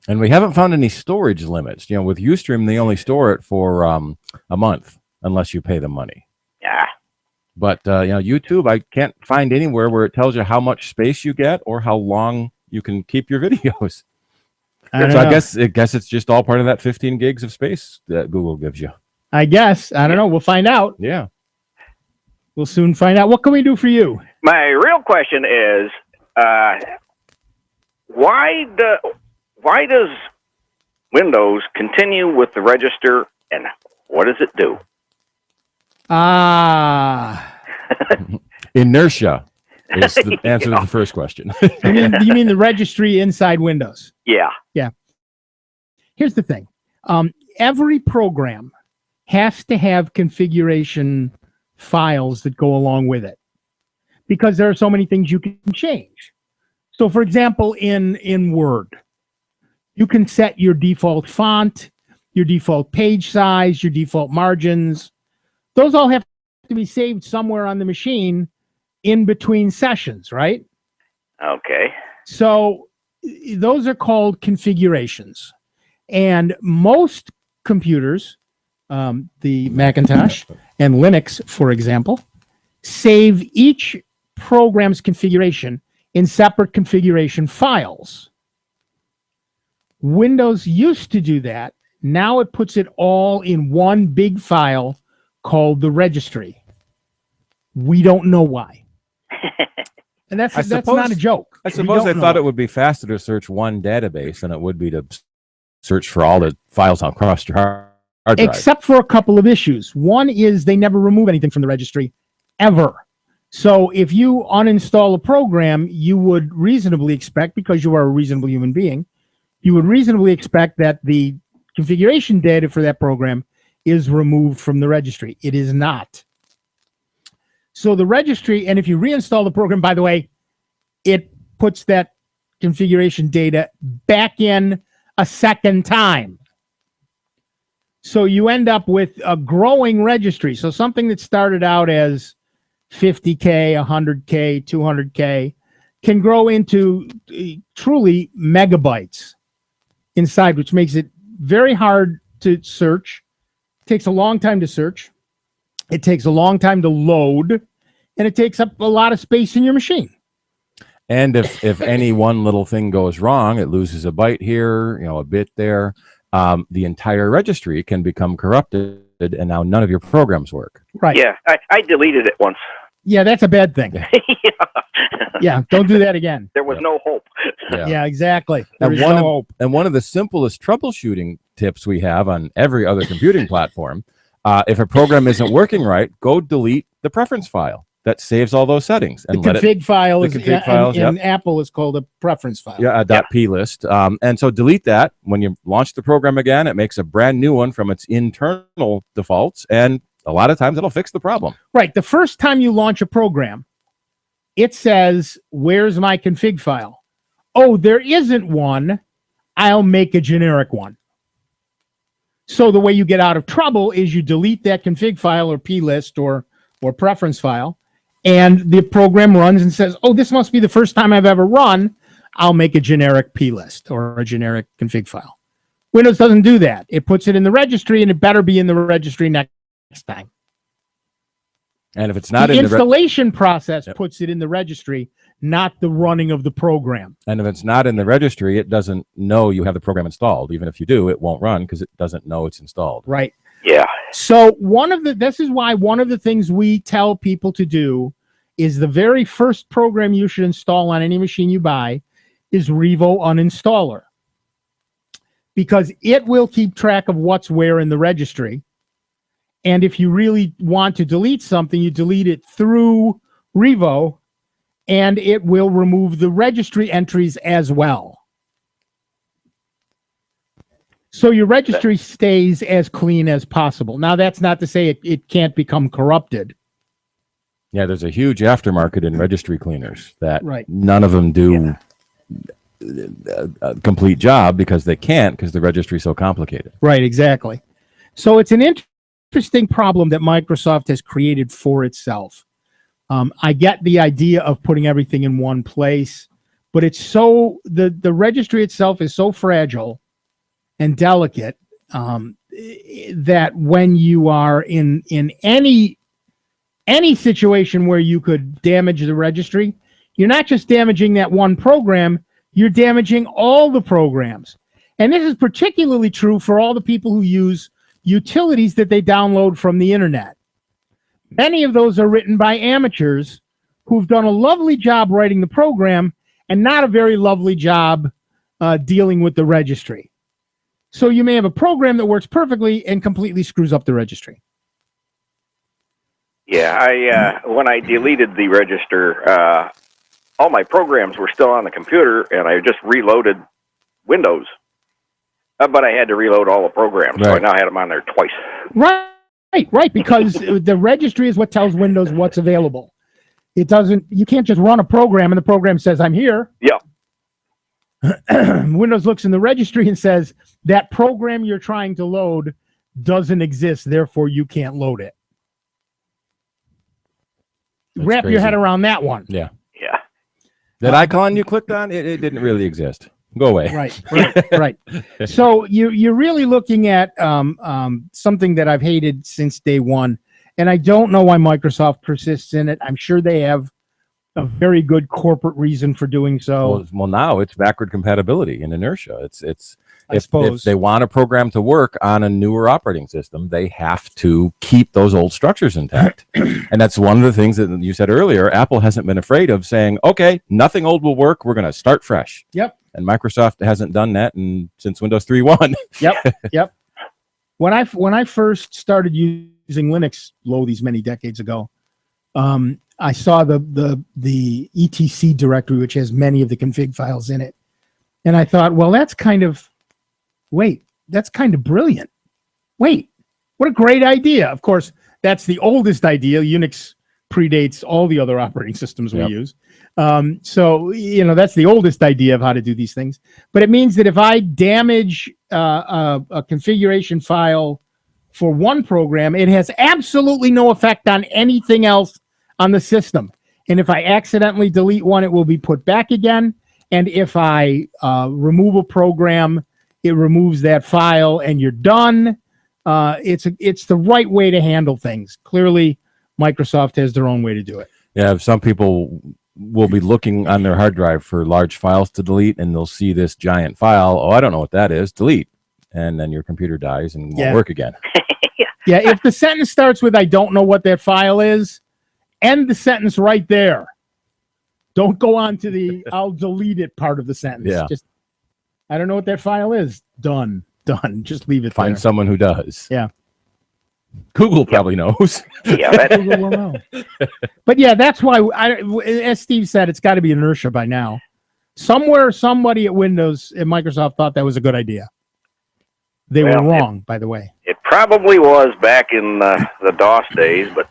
And we haven't found any storage limits. You know, with Ustream they only store it for a month unless you pay the money. Yeah. But YouTube, I can't find anywhere where it tells you how much space you get or how long you can keep your videos. I guess it's just all part of that 15 gigs of space that Google gives you. I guess. I don't know. We'll find out. Yeah. We'll soon find out. What can we do for you? My real question is, why does Windows continue with the register, and what does it do? Inertia is the answer to the first question. You mean the registry inside Windows? Yeah. Yeah. Here's the thing. Every program has to have configuration files that go along with it because there are so many things you can change. So, for example, in Word, you can set your default font, your default page size, your default margins. Those all have to be saved somewhere on the machine in between sessions, right? Okay. So those are called configurations. And most computers, the Macintosh and Linux, for example, save each program's configuration in separate configuration files. Windows used to do that. Now it puts it all in one big file called the registry. We don't know why. And that's not a joke. I suppose they thought it would be faster to search one database than it would be to search for all the files across your hard drive. Except for a couple of issues. One is they never remove anything from the registry, ever. So if you uninstall a program, you would reasonably expect, because you are a reasonable human being, you would reasonably expect that the configuration data for that program is removed from the registry. It is not. So the registry, and if you reinstall the program, by the way, it puts that configuration data back in a second time. So you end up with a growing registry. So something that started out as 50K, 100K, 200K can grow into truly megabytes inside, which makes it very hard to search. It takes a long time to search. It takes a long time to load, and it takes up a lot of space in your machine. And if any one little thing goes wrong, it loses a byte here, a bit there. The entire registry can become corrupted, and now none of your programs work. Right. Yeah, I deleted it once. Yeah, that's a bad thing. Yeah, don't do that again. There was no hope. Yeah, exactly. There And is no hope. one of the simplest troubleshooting tips we have on every other computing platform, if a program isn't working right, go delete the preference file that saves all those settings. And The config file is in yep. Apple is called a preference file. Yeah, .plist. And so delete that. When you launch the program again, it makes a brand new one from its internal defaults, and a lot of times it'll fix the problem. Right. The first time you launch a program, it says, where's my config file? Oh, there isn't one. I'll make a generic one. So the way you get out of trouble is you delete that config file or plist or preference file, and the program runs and says, oh, this must be the first time I've ever run. I'll make a generic plist or a generic config file. Windows doesn't do that. It puts it in the registry, and it better be in the registry next time. And if it's not the in installation process puts it in the registry, not the running of the program. And if it's not in the registry, it doesn't know you have the program installed. Even if you do, it won't run because it doesn't know it's installed. Right. Yeah. So this is why one of the things we tell people to do is the very first program you should install on any machine you buy is Revo Uninstaller, because it will keep track of what's where in the registry. And if you really want to delete something, you delete it through Revo, and it will remove the registry entries as well. So your registry stays as clean as possible. Now, that's not to say it can't become corrupted. Yeah, there's a huge aftermarket in registry cleaners that Right. none of them do a complete job because they can't, because the registry is so complicated. Right, exactly. So it's an interesting problem that Microsoft has created for itself. I get the idea of putting everything in one place, but it's so the registry itself is so fragile and delicate that when you are in any situation where you could damage the registry, you're not just damaging that one program, you're damaging all the programs. And this is particularly true for all the people who use utilities that they download from the internet. Many of those are written by amateurs who've done a lovely job writing the program and not a very lovely job dealing with the registry. So you may have a program that works perfectly and completely screws up the registry. Yeah, when I deleted the register, all my programs were still on the computer, and I just reloaded Windows. But I had to reload all the programs, so I now had them on there twice. Right, because the registry is what tells Windows what's available. It doesn't. You can't just run a program and the program says, I'm here. Yeah. Windows looks in the registry and says, that program you're trying to load doesn't exist, therefore you can't load it. Wrap your head around that one. Yeah. Yeah. That icon you clicked on, it didn't really exist. Go away. Right. So you're really looking at something that I've hated since day one, and I don't know why Microsoft persists in it. I'm sure they have a very good corporate reason for doing so. Well, now it's backward compatibility and inertia. It's I if suppose. they want a program to work on a newer operating system, they have to keep those old structures intact. And that's one of the things that you said earlier. Apple hasn't been afraid of saying, okay, nothing old will work. We're going to start fresh. Yep. And Microsoft hasn't done that since Windows 3.1. Yep. When I first started using Linux, these many decades ago, I saw the etc directory, which has many of the config files in it, and I thought, well, that's kind of brilliant. Wait, what a great idea! Of course, that's the oldest idea. Unix predates all the other operating systems we use. So, that's the oldest idea of how to do these things. But it means that if I damage a configuration file for one program, it has absolutely no effect on anything else on the system. And if I accidentally delete one, it will be put back again. And if I remove a program, it removes that file and you're done. It's the right way to handle things. Clearly, Microsoft has their own way to do it. Yeah, some people will be looking on their hard drive for large files to delete, and they'll see this giant file. Oh, I don't know what that is. Delete. And then your computer dies and won't work again. Yeah, if the sentence starts with, I don't know what that file is, end the sentence right there. Don't go on to the, I'll delete it part of the sentence. Yeah. Just, I don't know what that file is. Done. Just leave it there. Find someone who does. Yeah. Google probably knows. Yeah, Google will know. But yeah, that's why, as Steve said, it's got to be inertia by now. Somewhere, somebody at Windows, at Microsoft thought that was a good idea. They were wrong, by the way. It probably was back in the DOS days, but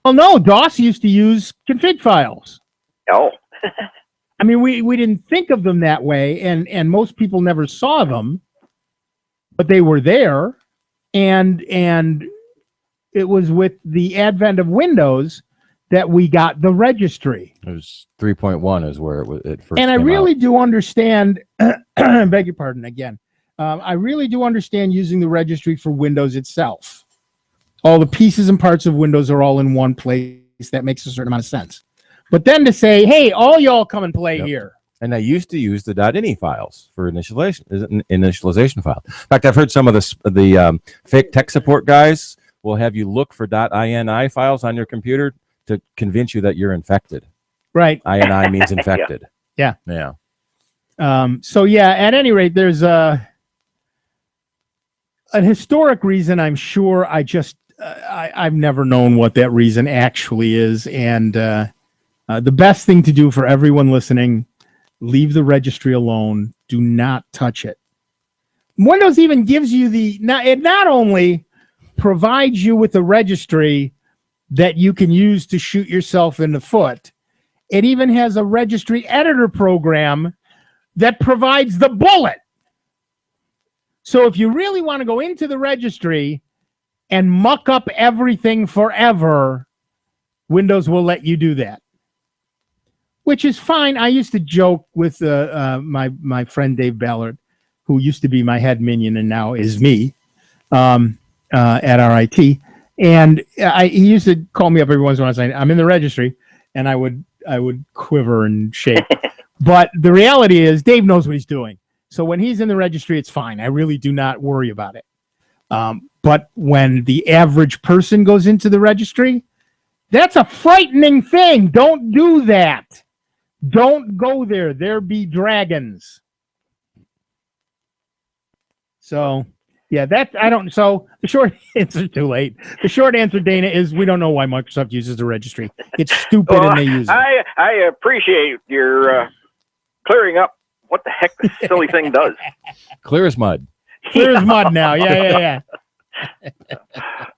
Well, no, DOS used to use config files. no. I mean, we didn't think of them that way, and most people never saw them. but they were there, and it was with the advent of Windows that we got the registry. It was 3.1 is where it first And I came really out. do understand, beg your pardon again, I really do understand using the registry for Windows itself. All the pieces and parts of Windows are all in one place. That makes a certain amount of sense. But then to say, hey, all y'all come and play here. And I used to use the .ini files for initialization file. In fact, I've heard some of the fake tech support guys will have you look for .ini files on your computer to convince you that you're infected. Right. INI means infected. Yeah. Yeah. So yeah, at any rate, there's an historic reason. I'm sure I've never known what that reason actually is. And the best thing to do for everyone listening, leave the registry alone. Do not touch it. Windows even gives you it not only provides you with a registry that you can use to shoot yourself in the foot, it even has a registry editor program that provides the bullet. So if you really want to go into the registry and muck up everything forever, Windows will let you do that, which is fine. I used to joke with my friend Dave Ballard, who used to be my head minion and now is me at RIT. And he used to call me up every once in a while saying, I'm in the registry, and I would quiver and shake. But the reality is Dave knows what he's doing. So when he's in the registry, it's fine. I really do not worry about it. But when the average person goes into the registry, that's a frightening thing. Don't do that. Don't go there. There be dragons. So, yeah, so the short answer, too late. The short answer, Dana, is we don't know why Microsoft uses the registry. It's stupid and they use it. I appreciate your clearing up what the heck this silly thing does. Clear as mud. Clear as mud now. Yeah.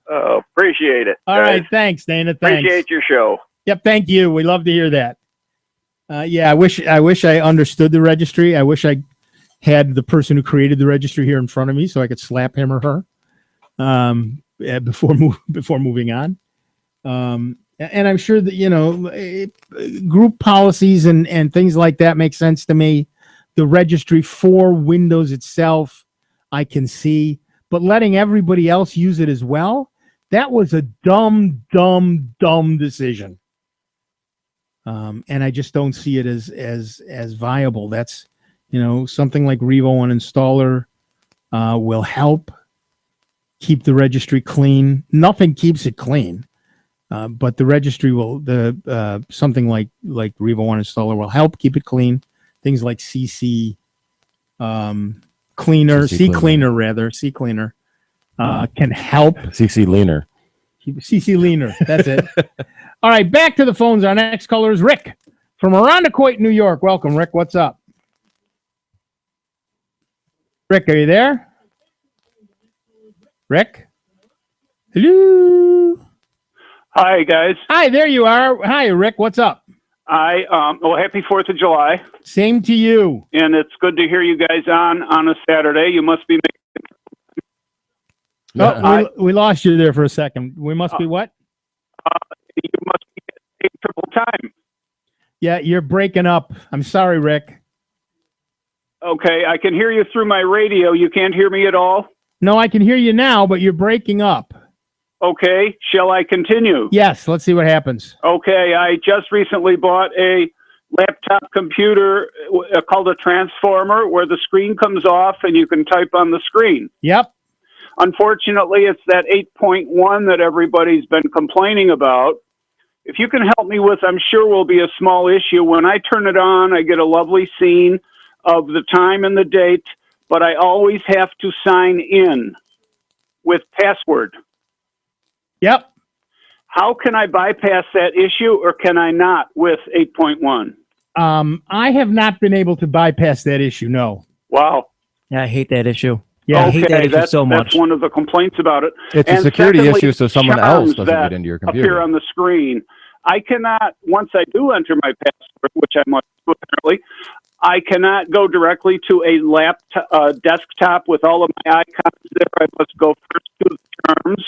Appreciate it. All right, thanks, Dana. Thanks. Appreciate your show. Yep, thank you. We love to hear that. Yeah, I wish I understood the registry. I wish I had the person who created the registry here in front of me so I could slap him or her before moving on. And I'm sure that, group policies and things like that make sense to me. The registry for Windows itself, I can see. But letting everybody else use it as well, that was a dumb decision. And I just don't see it as viable. That's, something like Revo Uninstaller will help keep the registry clean. Nothing keeps it clean, but the registry will. Something like Revo Uninstaller will help keep it clean. Things like CC Cleaner, C Cleaner can help. CC Leaner. CC Leaner. That's it. All right, back to the phones. Our next caller is Rick from Irondequoit, New York. Welcome, Rick. What's up? Rick, are you there? Rick? Hello? Hi, guys. Hi, there you are. Hi, Rick. What's up? Happy 4th of July. Same to you. And it's good to hear you guys on a Saturday. You must be making... we lost you there for a second. We must be what? You must be getting triple time. Yeah, you're breaking up. I'm sorry, Rick. Okay, I can hear you through my radio. You can't hear me at all? No, I can hear you now, but you're breaking up. Okay, shall I continue? Yes, let's see what happens. Okay, I just recently bought a laptop computer called a transformer where the screen comes off and you can type on the screen. Yep. Unfortunately, it's that 8.1 that everybody's been complaining about. If you can help me with, I'm sure will be a small issue. When I turn it on, I get a lovely scene of the time and the date, but I always have to sign in with password. Yep. How can I bypass that issue, or can I not with 8.1? I have not been able to bypass that issue, no. Wow. Yeah, I hate that issue. Yeah, I hate that issue so much. That's one of the complaints about it. It's a security issue, so someone else doesn't get into your computer. Appear on the screen. I cannot, once I do enter my password, which I must do apparently, I cannot go directly to a desktop with all of my icons there. I must go first to the charms.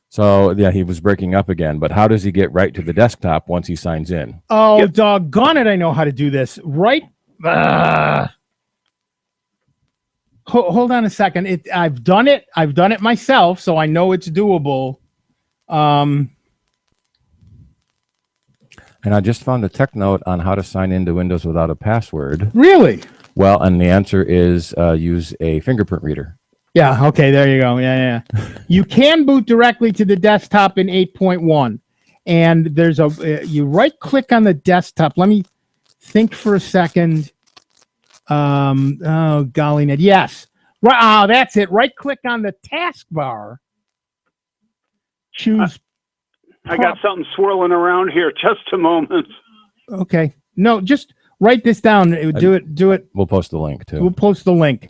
So yeah, he was breaking up again. But how does he get right to the desktop once he signs in? Oh, doggone it! I know how to do this. Right. Hold on a second. I've done it. I've done it myself, so I know it's doable. And I just found a tech note on how to sign into Windows without a password. Really? Well, and the answer is use a fingerprint reader. Yeah. Okay. There you go. Yeah. You can boot directly to the desktop in 8.1, and there's you right click on the desktop. Let me think for a second. Oh golly, Ned. Yes. Right. Oh, that's it. Right click on the taskbar. Choose. I got something swirling around here. Just a moment. Okay. No, just write this down. Do it. We'll post the link too. We'll post the link.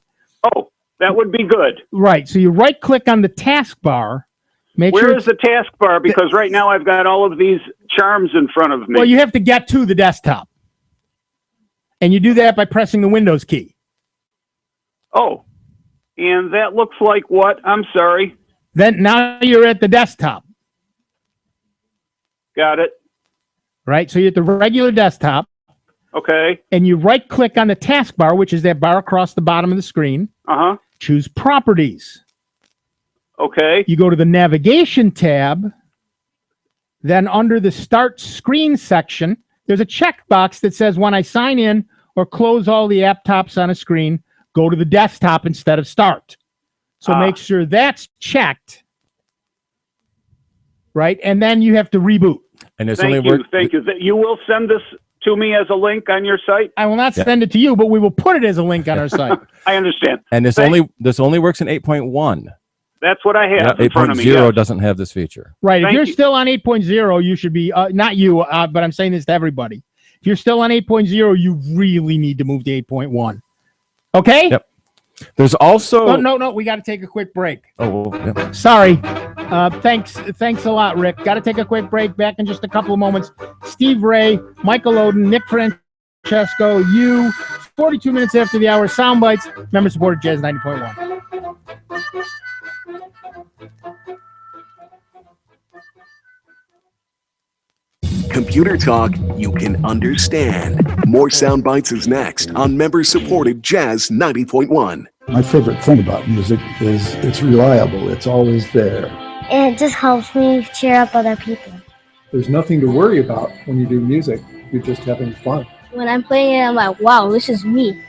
Oh, that would be good. Right. So you right click on the taskbar. Where is the taskbar? Because right now I've got all of these charms in front of me. Well, you have to get to the desktop. And you do that by pressing the Windows key. Oh, and that looks like what? I'm sorry. Then now you're at the desktop. Got it. Right. So you're at the regular desktop. Okay. And you right click on the taskbar, which is that bar across the bottom of the screen. Uh-huh. Choose Properties. Okay. You go to the Navigation tab. Then under the Start Screen section, there's a checkbox that says when I sign in or close all the app tops on a screen, go to the desktop instead of Start. So make sure that's checked. Right? And then you have to reboot. And it's Thank you. You will send this to me as a link on your site? I will not send it to you, but we will put it as a link on our site. I understand. And this only works in 8.1. That's what I have in front of me. 8.0 doesn't have this feature. Right. If Thank you're you. still on 8.0, you should be, not you, but I'm saying this to everybody. If you're still on 8.0, you really need to move to 8.1. Okay? Yep. There's also... No, we got to take a quick break. Oh, well, yeah. Sorry. Thanks a lot, Rick. Got to take a quick break. Back in just a couple of moments. Steve Ray, Michael Oden, Nick Francesco, you. 42 minutes after the hour. Sound Bytes, member supported Jazz 90.1. Computer talk you can understand. More Sound Bites is next on member-supported Jazz 90.1. My favorite thing about music is it's reliable. It's always there. And it just helps me cheer up other people. There's nothing to worry about when you do music. You're just having fun. When I'm playing it, I'm like, wow, this is me.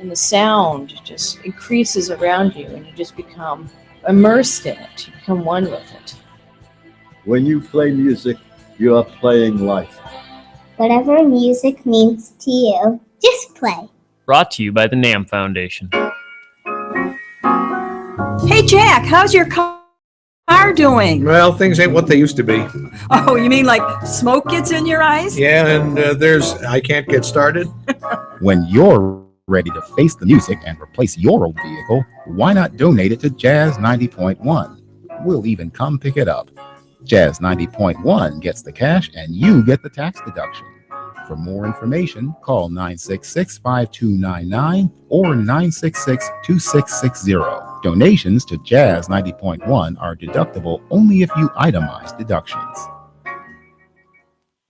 And the sound just increases around you, and you just become immersed in it. You become one with it. When you play music, you are playing life. Whatever music means to you, just play. Brought to you by the NAM Foundation. Hey, Jack, how's your car doing? Well, things ain't what they used to be. Oh, you mean like smoke gets in your eyes? Yeah, and I can't get started. When you're ready to face the music and replace your old vehicle, why not donate it to Jazz 90.1? We'll even come pick it up. Jazz 90.1 gets the cash and you get the tax deduction. For more information, call 966-5299 or 966-2660. Donations to Jazz 90.1 are deductible only if you itemize deductions.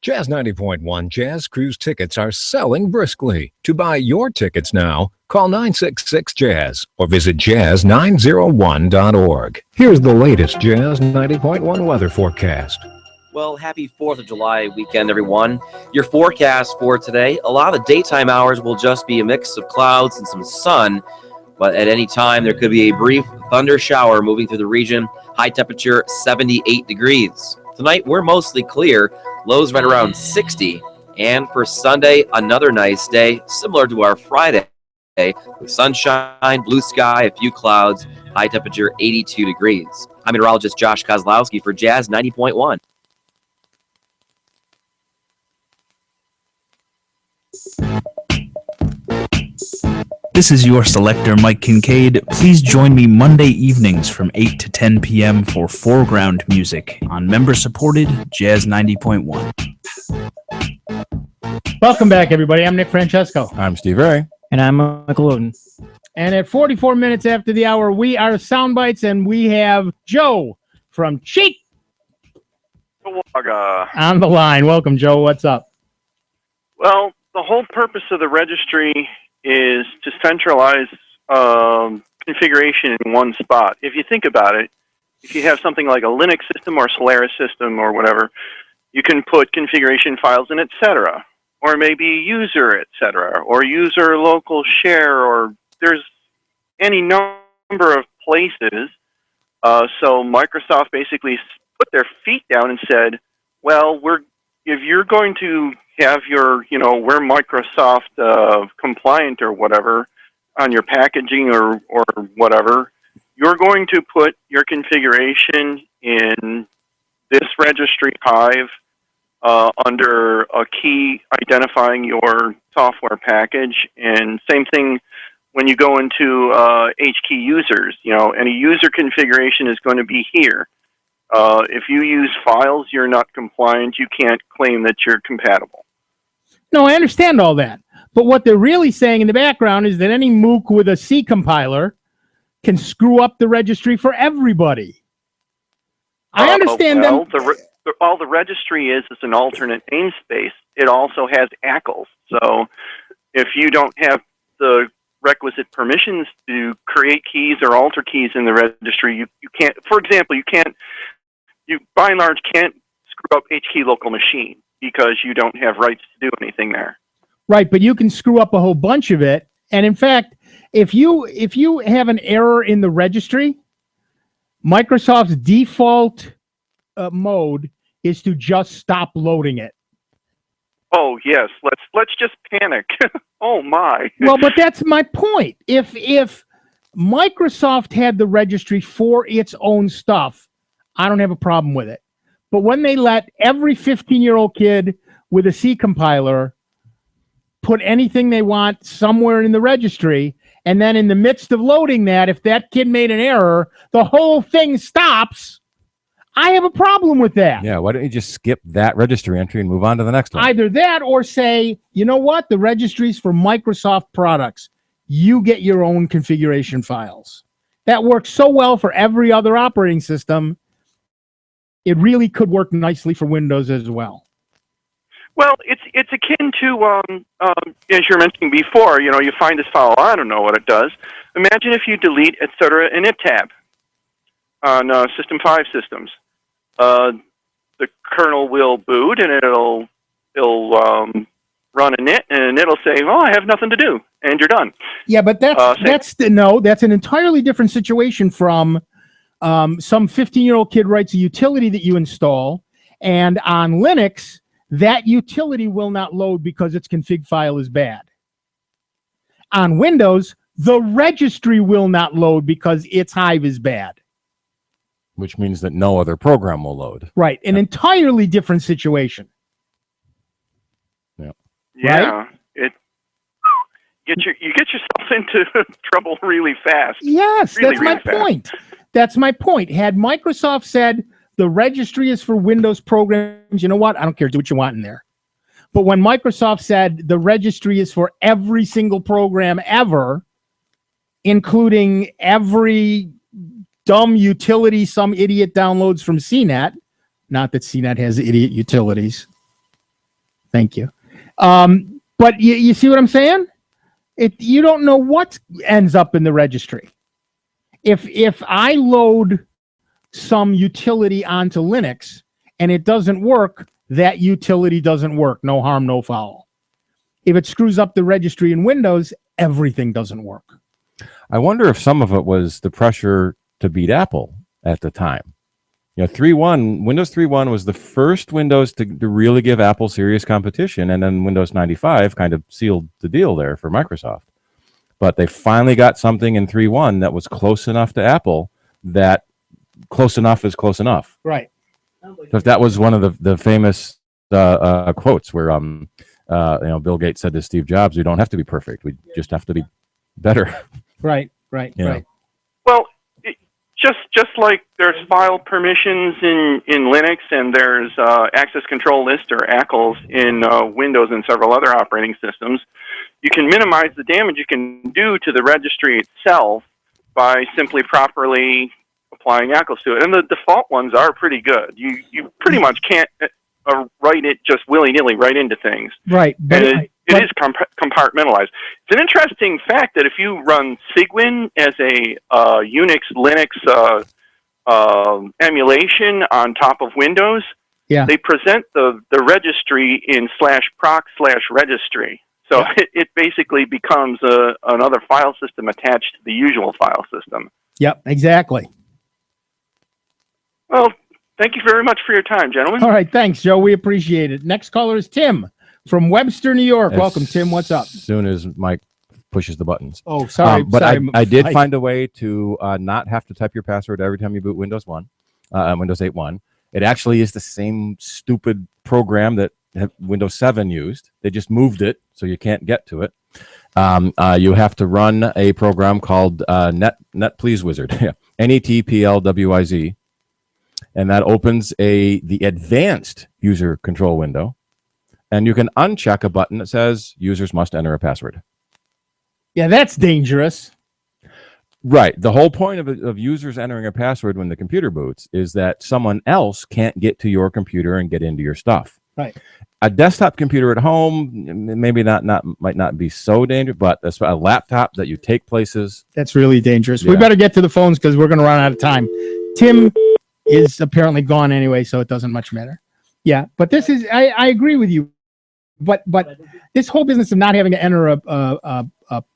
Jazz 90.1 Jazz Cruise tickets are selling briskly. To buy your tickets now, call 966-JAZZ or visit jazz901.org. Here's the latest Jazz 90.1 weather forecast. Well, happy 4th of July weekend, everyone. Your forecast for today, a lot of the daytime hours will just be a mix of clouds and some sun, but at any time there could be a brief thunder shower moving through the region. High temperature 78 degrees. Tonight, we're mostly clear. Lows right around 60. And for Sunday, another nice day, similar to our Friday, with sunshine, blue sky, a few clouds, high temperature 82 degrees. I'm meteorologist Josh Kozlowski for Jazz 90.1. This is your selector, Mike Kincaid. Please join me Monday evenings from 8 to 10 p.m. for foreground music on member-supported Jazz 90.1. Welcome back, everybody. I'm Nick Francesco. I'm Steve Ray. And I'm Michael Oden. And at 44 minutes after the hour, we are Sound Bytes, and we have Joe from Cheek on the line. Welcome, Joe. What's up? Well, the whole purpose of the registry is to centralize configuration in one spot. If you think about it, if you have something like a Linux system or Solaris system or whatever, you can put configuration files in, etc., or maybe user, etc., or user local share, or there's any number of places. So Microsoft basically put their feet down and said, well, if you're going to have your, we're Microsoft compliant or whatever on your packaging or whatever, you're going to put your configuration in this registry hive under a key identifying your software package. And same thing when you go into HKey users, any user configuration is going to be here. If you use files you're not compliant, you can't claim that you're compatible. No, I understand all that. But what they're really saying in the background is that any MOOC with a C compiler can screw up the registry for everybody. I understand well, them. All the registry is an alternate namespace. It also has ACLs. So if you don't have the requisite permissions to create keys or alter keys in the registry, you can't, for example, you by and large can't screw up HKey local machine because you don't have rights to do anything there. Right, but you can screw up a whole bunch of it. And in fact, if you have an error in the registry, Microsoft's default mode is to just stop loading it. Oh yes, let's just panic. Oh my. Well, but that's my point. If Microsoft had the registry for its own stuff, I don't have a problem with it. But when they let every 15-year-old kid with a C compiler put anything they want somewhere in the registry, and then in the midst of loading that, if that kid made an error, the whole thing stops, I have a problem with that. Yeah, why don't you just skip that registry entry and move on to the next one? Either that or say, you know what? The registry's for Microsoft products. You get your own configuration files. That works so well for every other operating system. It really could work nicely for Windows as well. Well, it's akin to, as you were mentioning before, you find this file, I don't know what it does. Imagine if you delete, etc., an tab on System 5 systems. The kernel will boot, and it'll run init, and it'll say, "Oh, I have nothing to do," and you're done. Yeah, but that's an entirely different situation from some 15-year-old kid writes a utility that you install, and on Linux, that utility will not load because its config file is bad. On Windows, the registry will not load because its hive is bad. Which means that no other program will load. Right. An entirely different situation. Yeah. Yeah. Right? You get yourself into trouble really fast. Yes, really, that's my point. That's my point. Had Microsoft said the registry is for Windows programs, you know what? I don't care. Do what you want in there. But when Microsoft said the registry is for every single program ever, including every dumb utility some idiot downloads from CNET, not that CNET has idiot utilities. Thank you. But you see what I'm saying? You don't know what ends up in the registry. If I load some utility onto Linux and it doesn't work, that utility doesn't work. No harm, no foul. If it screws up the registry in Windows, everything doesn't work. I wonder if some of it was the pressure to beat Apple at the time. Windows 3.1 was the first Windows to really give Apple serious competition, and then Windows 95 kind of sealed the deal there for Microsoft. But they finally got something in 3.1 that was close enough to Apple that close enough is close enough. Right. So if that was one of the famous quotes where Bill Gates said to Steve Jobs, "We don't have to be perfect. We just have to be better." Right. Well, Just like there's file permissions in Linux and there's access control list or ACLs in Windows and several other operating systems, you can minimize the damage you can do to the registry itself by simply properly applying ACLs to it. And the default ones are pretty good. You pretty much can't write it just willy-nilly right into things. Right. But And it is compartmentalized. It's an interesting fact that if you run Cygwin as a Unix, Linux emulation on top of Windows, they present the registry in /proc/registry. So it basically becomes another file system attached to the usual file system. Yep, exactly. Well, thank you very much for your time, gentlemen. All right, thanks, Joe. We appreciate it. Next caller is Tim from Webster, New York. Welcome, Tim. What's up? As soon as Mike pushes the buttons. Oh, sorry. But sorry. I did find a way to not have to type your password every time you boot Windows 8.1. It actually is the same stupid program that Windows 7 used. They just moved it so you can't get to it. You have to run a program called NetPlease Wizard, NETPLWIZ, and that opens the advanced user control window, and you can uncheck a button that says users must enter a password. Yeah, that's dangerous. Right. The whole point of users entering a password when the computer boots is that someone else can't get to your computer and get into your stuff. Right. A desktop computer at home maybe might not be so dangerous, but a laptop that you take places. That's really dangerous. Yeah. We better get to the phones because we're going to run out of time. Tim is apparently gone anyway, so it doesn't much matter. Yeah, but this is I agree with you. But this whole business of not having to enter a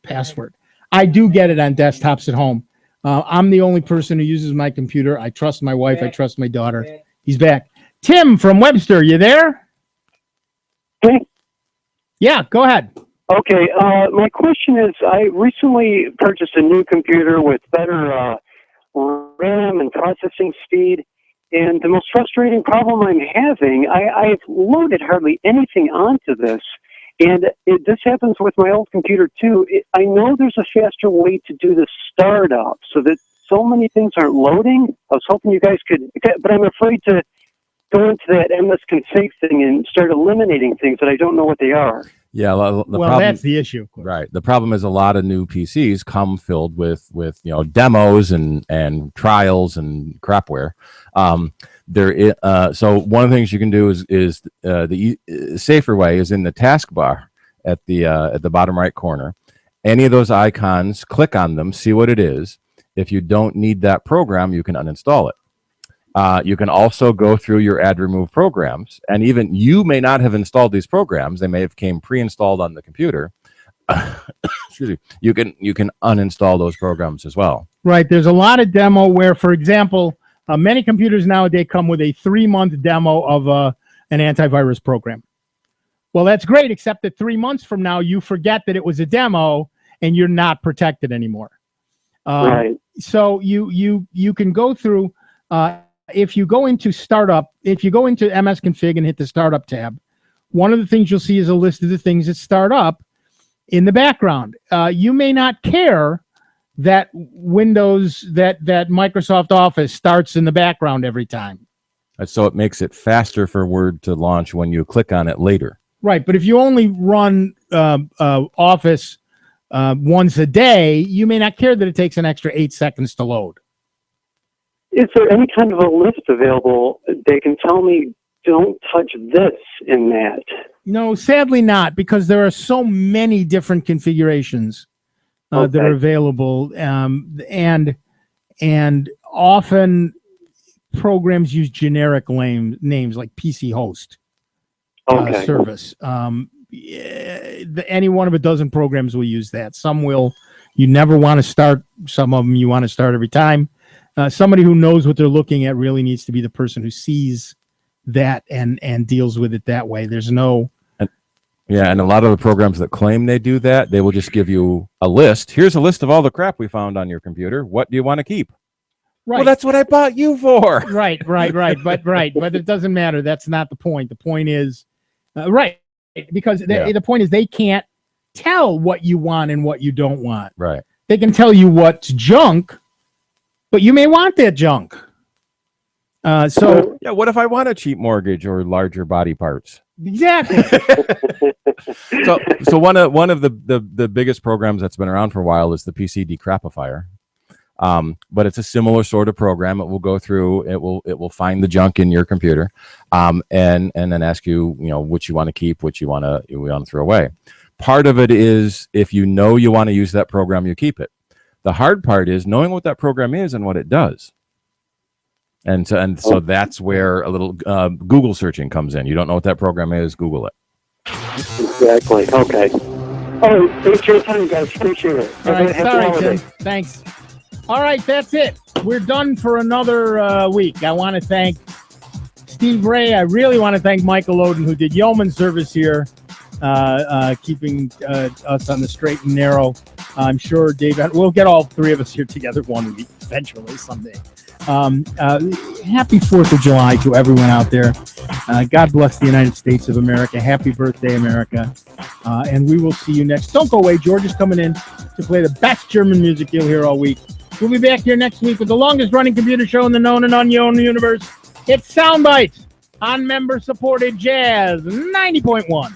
password, I do get it on desktops at home. I'm the only person who uses my computer. I trust my wife. I trust my daughter. He's back. Tim from Webster, you there? Hey. Yeah, go ahead. Okay, my question is, I recently purchased a new computer with better RAM and processing speed, and the most frustrating problem I'm having, I've loaded hardly anything onto this, and this happens with my old computer too. I know there's a faster way to do the startup so that so many things aren't loading. I was hoping you guys could, but I'm afraid to go into that msconfig thing and start eliminating things that I don't know what they are. Yeah, the Well, problem, that's the issue. right? The problem is a lot of new PCs come filled with demos and trials and crapware. So one of the things you can do is the safer way is in the taskbar at the bottom right corner. Any of those icons, click on them, see what it is. If you don't need that program, you can uninstall it. You can also go through your add remove programs, and even you may not have installed these programs. They may have came pre-installed on the computer. Excuse me. You can uninstall those programs as well. Right. There's a lot of demo where, for example, many computers nowadays come with a 3-month demo of an antivirus program. Well, that's great, except that 3 months from now, you forget that it was a demo and you're not protected anymore. Right. So you can go through. If you go into startup, if you go into msconfig and hit the startup tab, one of the things you'll see is a list of the things that start up in the background. You may not care that Windows, that Microsoft Office starts in the background every time. So it makes it faster for Word to launch when you click on it later. Right, but if you only run Office once a day, you may not care that it takes an extra 8 seconds to load. Is there any kind of a list available that can tell me don't touch this and that? No, sadly not, because there are so many different configurations that are available, and often programs use generic names like PC host service. Any one of a dozen programs will use that. Some will. You never want to start. Some of them you want to start every time. Somebody who knows what they're looking at really needs to be the person who sees that and deals with it that way. There's no... And a lot of the programs that claim they do that, they will just give you a list. Here's a list of all the crap we found on your computer. What do you want to keep? Right. Well, that's what I bought you for. Right. But it doesn't matter. That's not the point. The point is, because the point is they can't tell what you want and what you don't want. Right. They can tell you what's junk, but you may want that junk. So yeah, what if I want a cheap mortgage or larger body parts? Exactly. So one of the biggest programs that's been around for a while is the PC decrapifier. But it's a similar sort of program. It will go through. It will find the junk in your computer, and then ask you, which you want to keep, which you want to throw away. Part of it is if you know you want to use that program, you keep it. The hard part is knowing what that program is and what it does. And so that's where a little Google searching comes in. You don't know what that program is, Google it. Exactly. Okay. Oh, thanks for your time, guys. Appreciate it. All right, sorry, Tim. Thanks. All right, that's it. We're done for another week. I want to thank Steve Ray. I really want to thank Michael Oden, who did yeoman service here, keeping us on the straight and narrow. I'm sure Dave, we'll get all three of us here together one week eventually someday. Happy 4th of July to everyone out there. God bless the United States of America. Happy birthday, America. And we will see you next. Don't go away. George is coming in to play the best German music you'll hear all week. We'll be back here next week with the longest running computer show in the known and unknown universe. It's Sound Bytes on member-supported Jazz 90.1.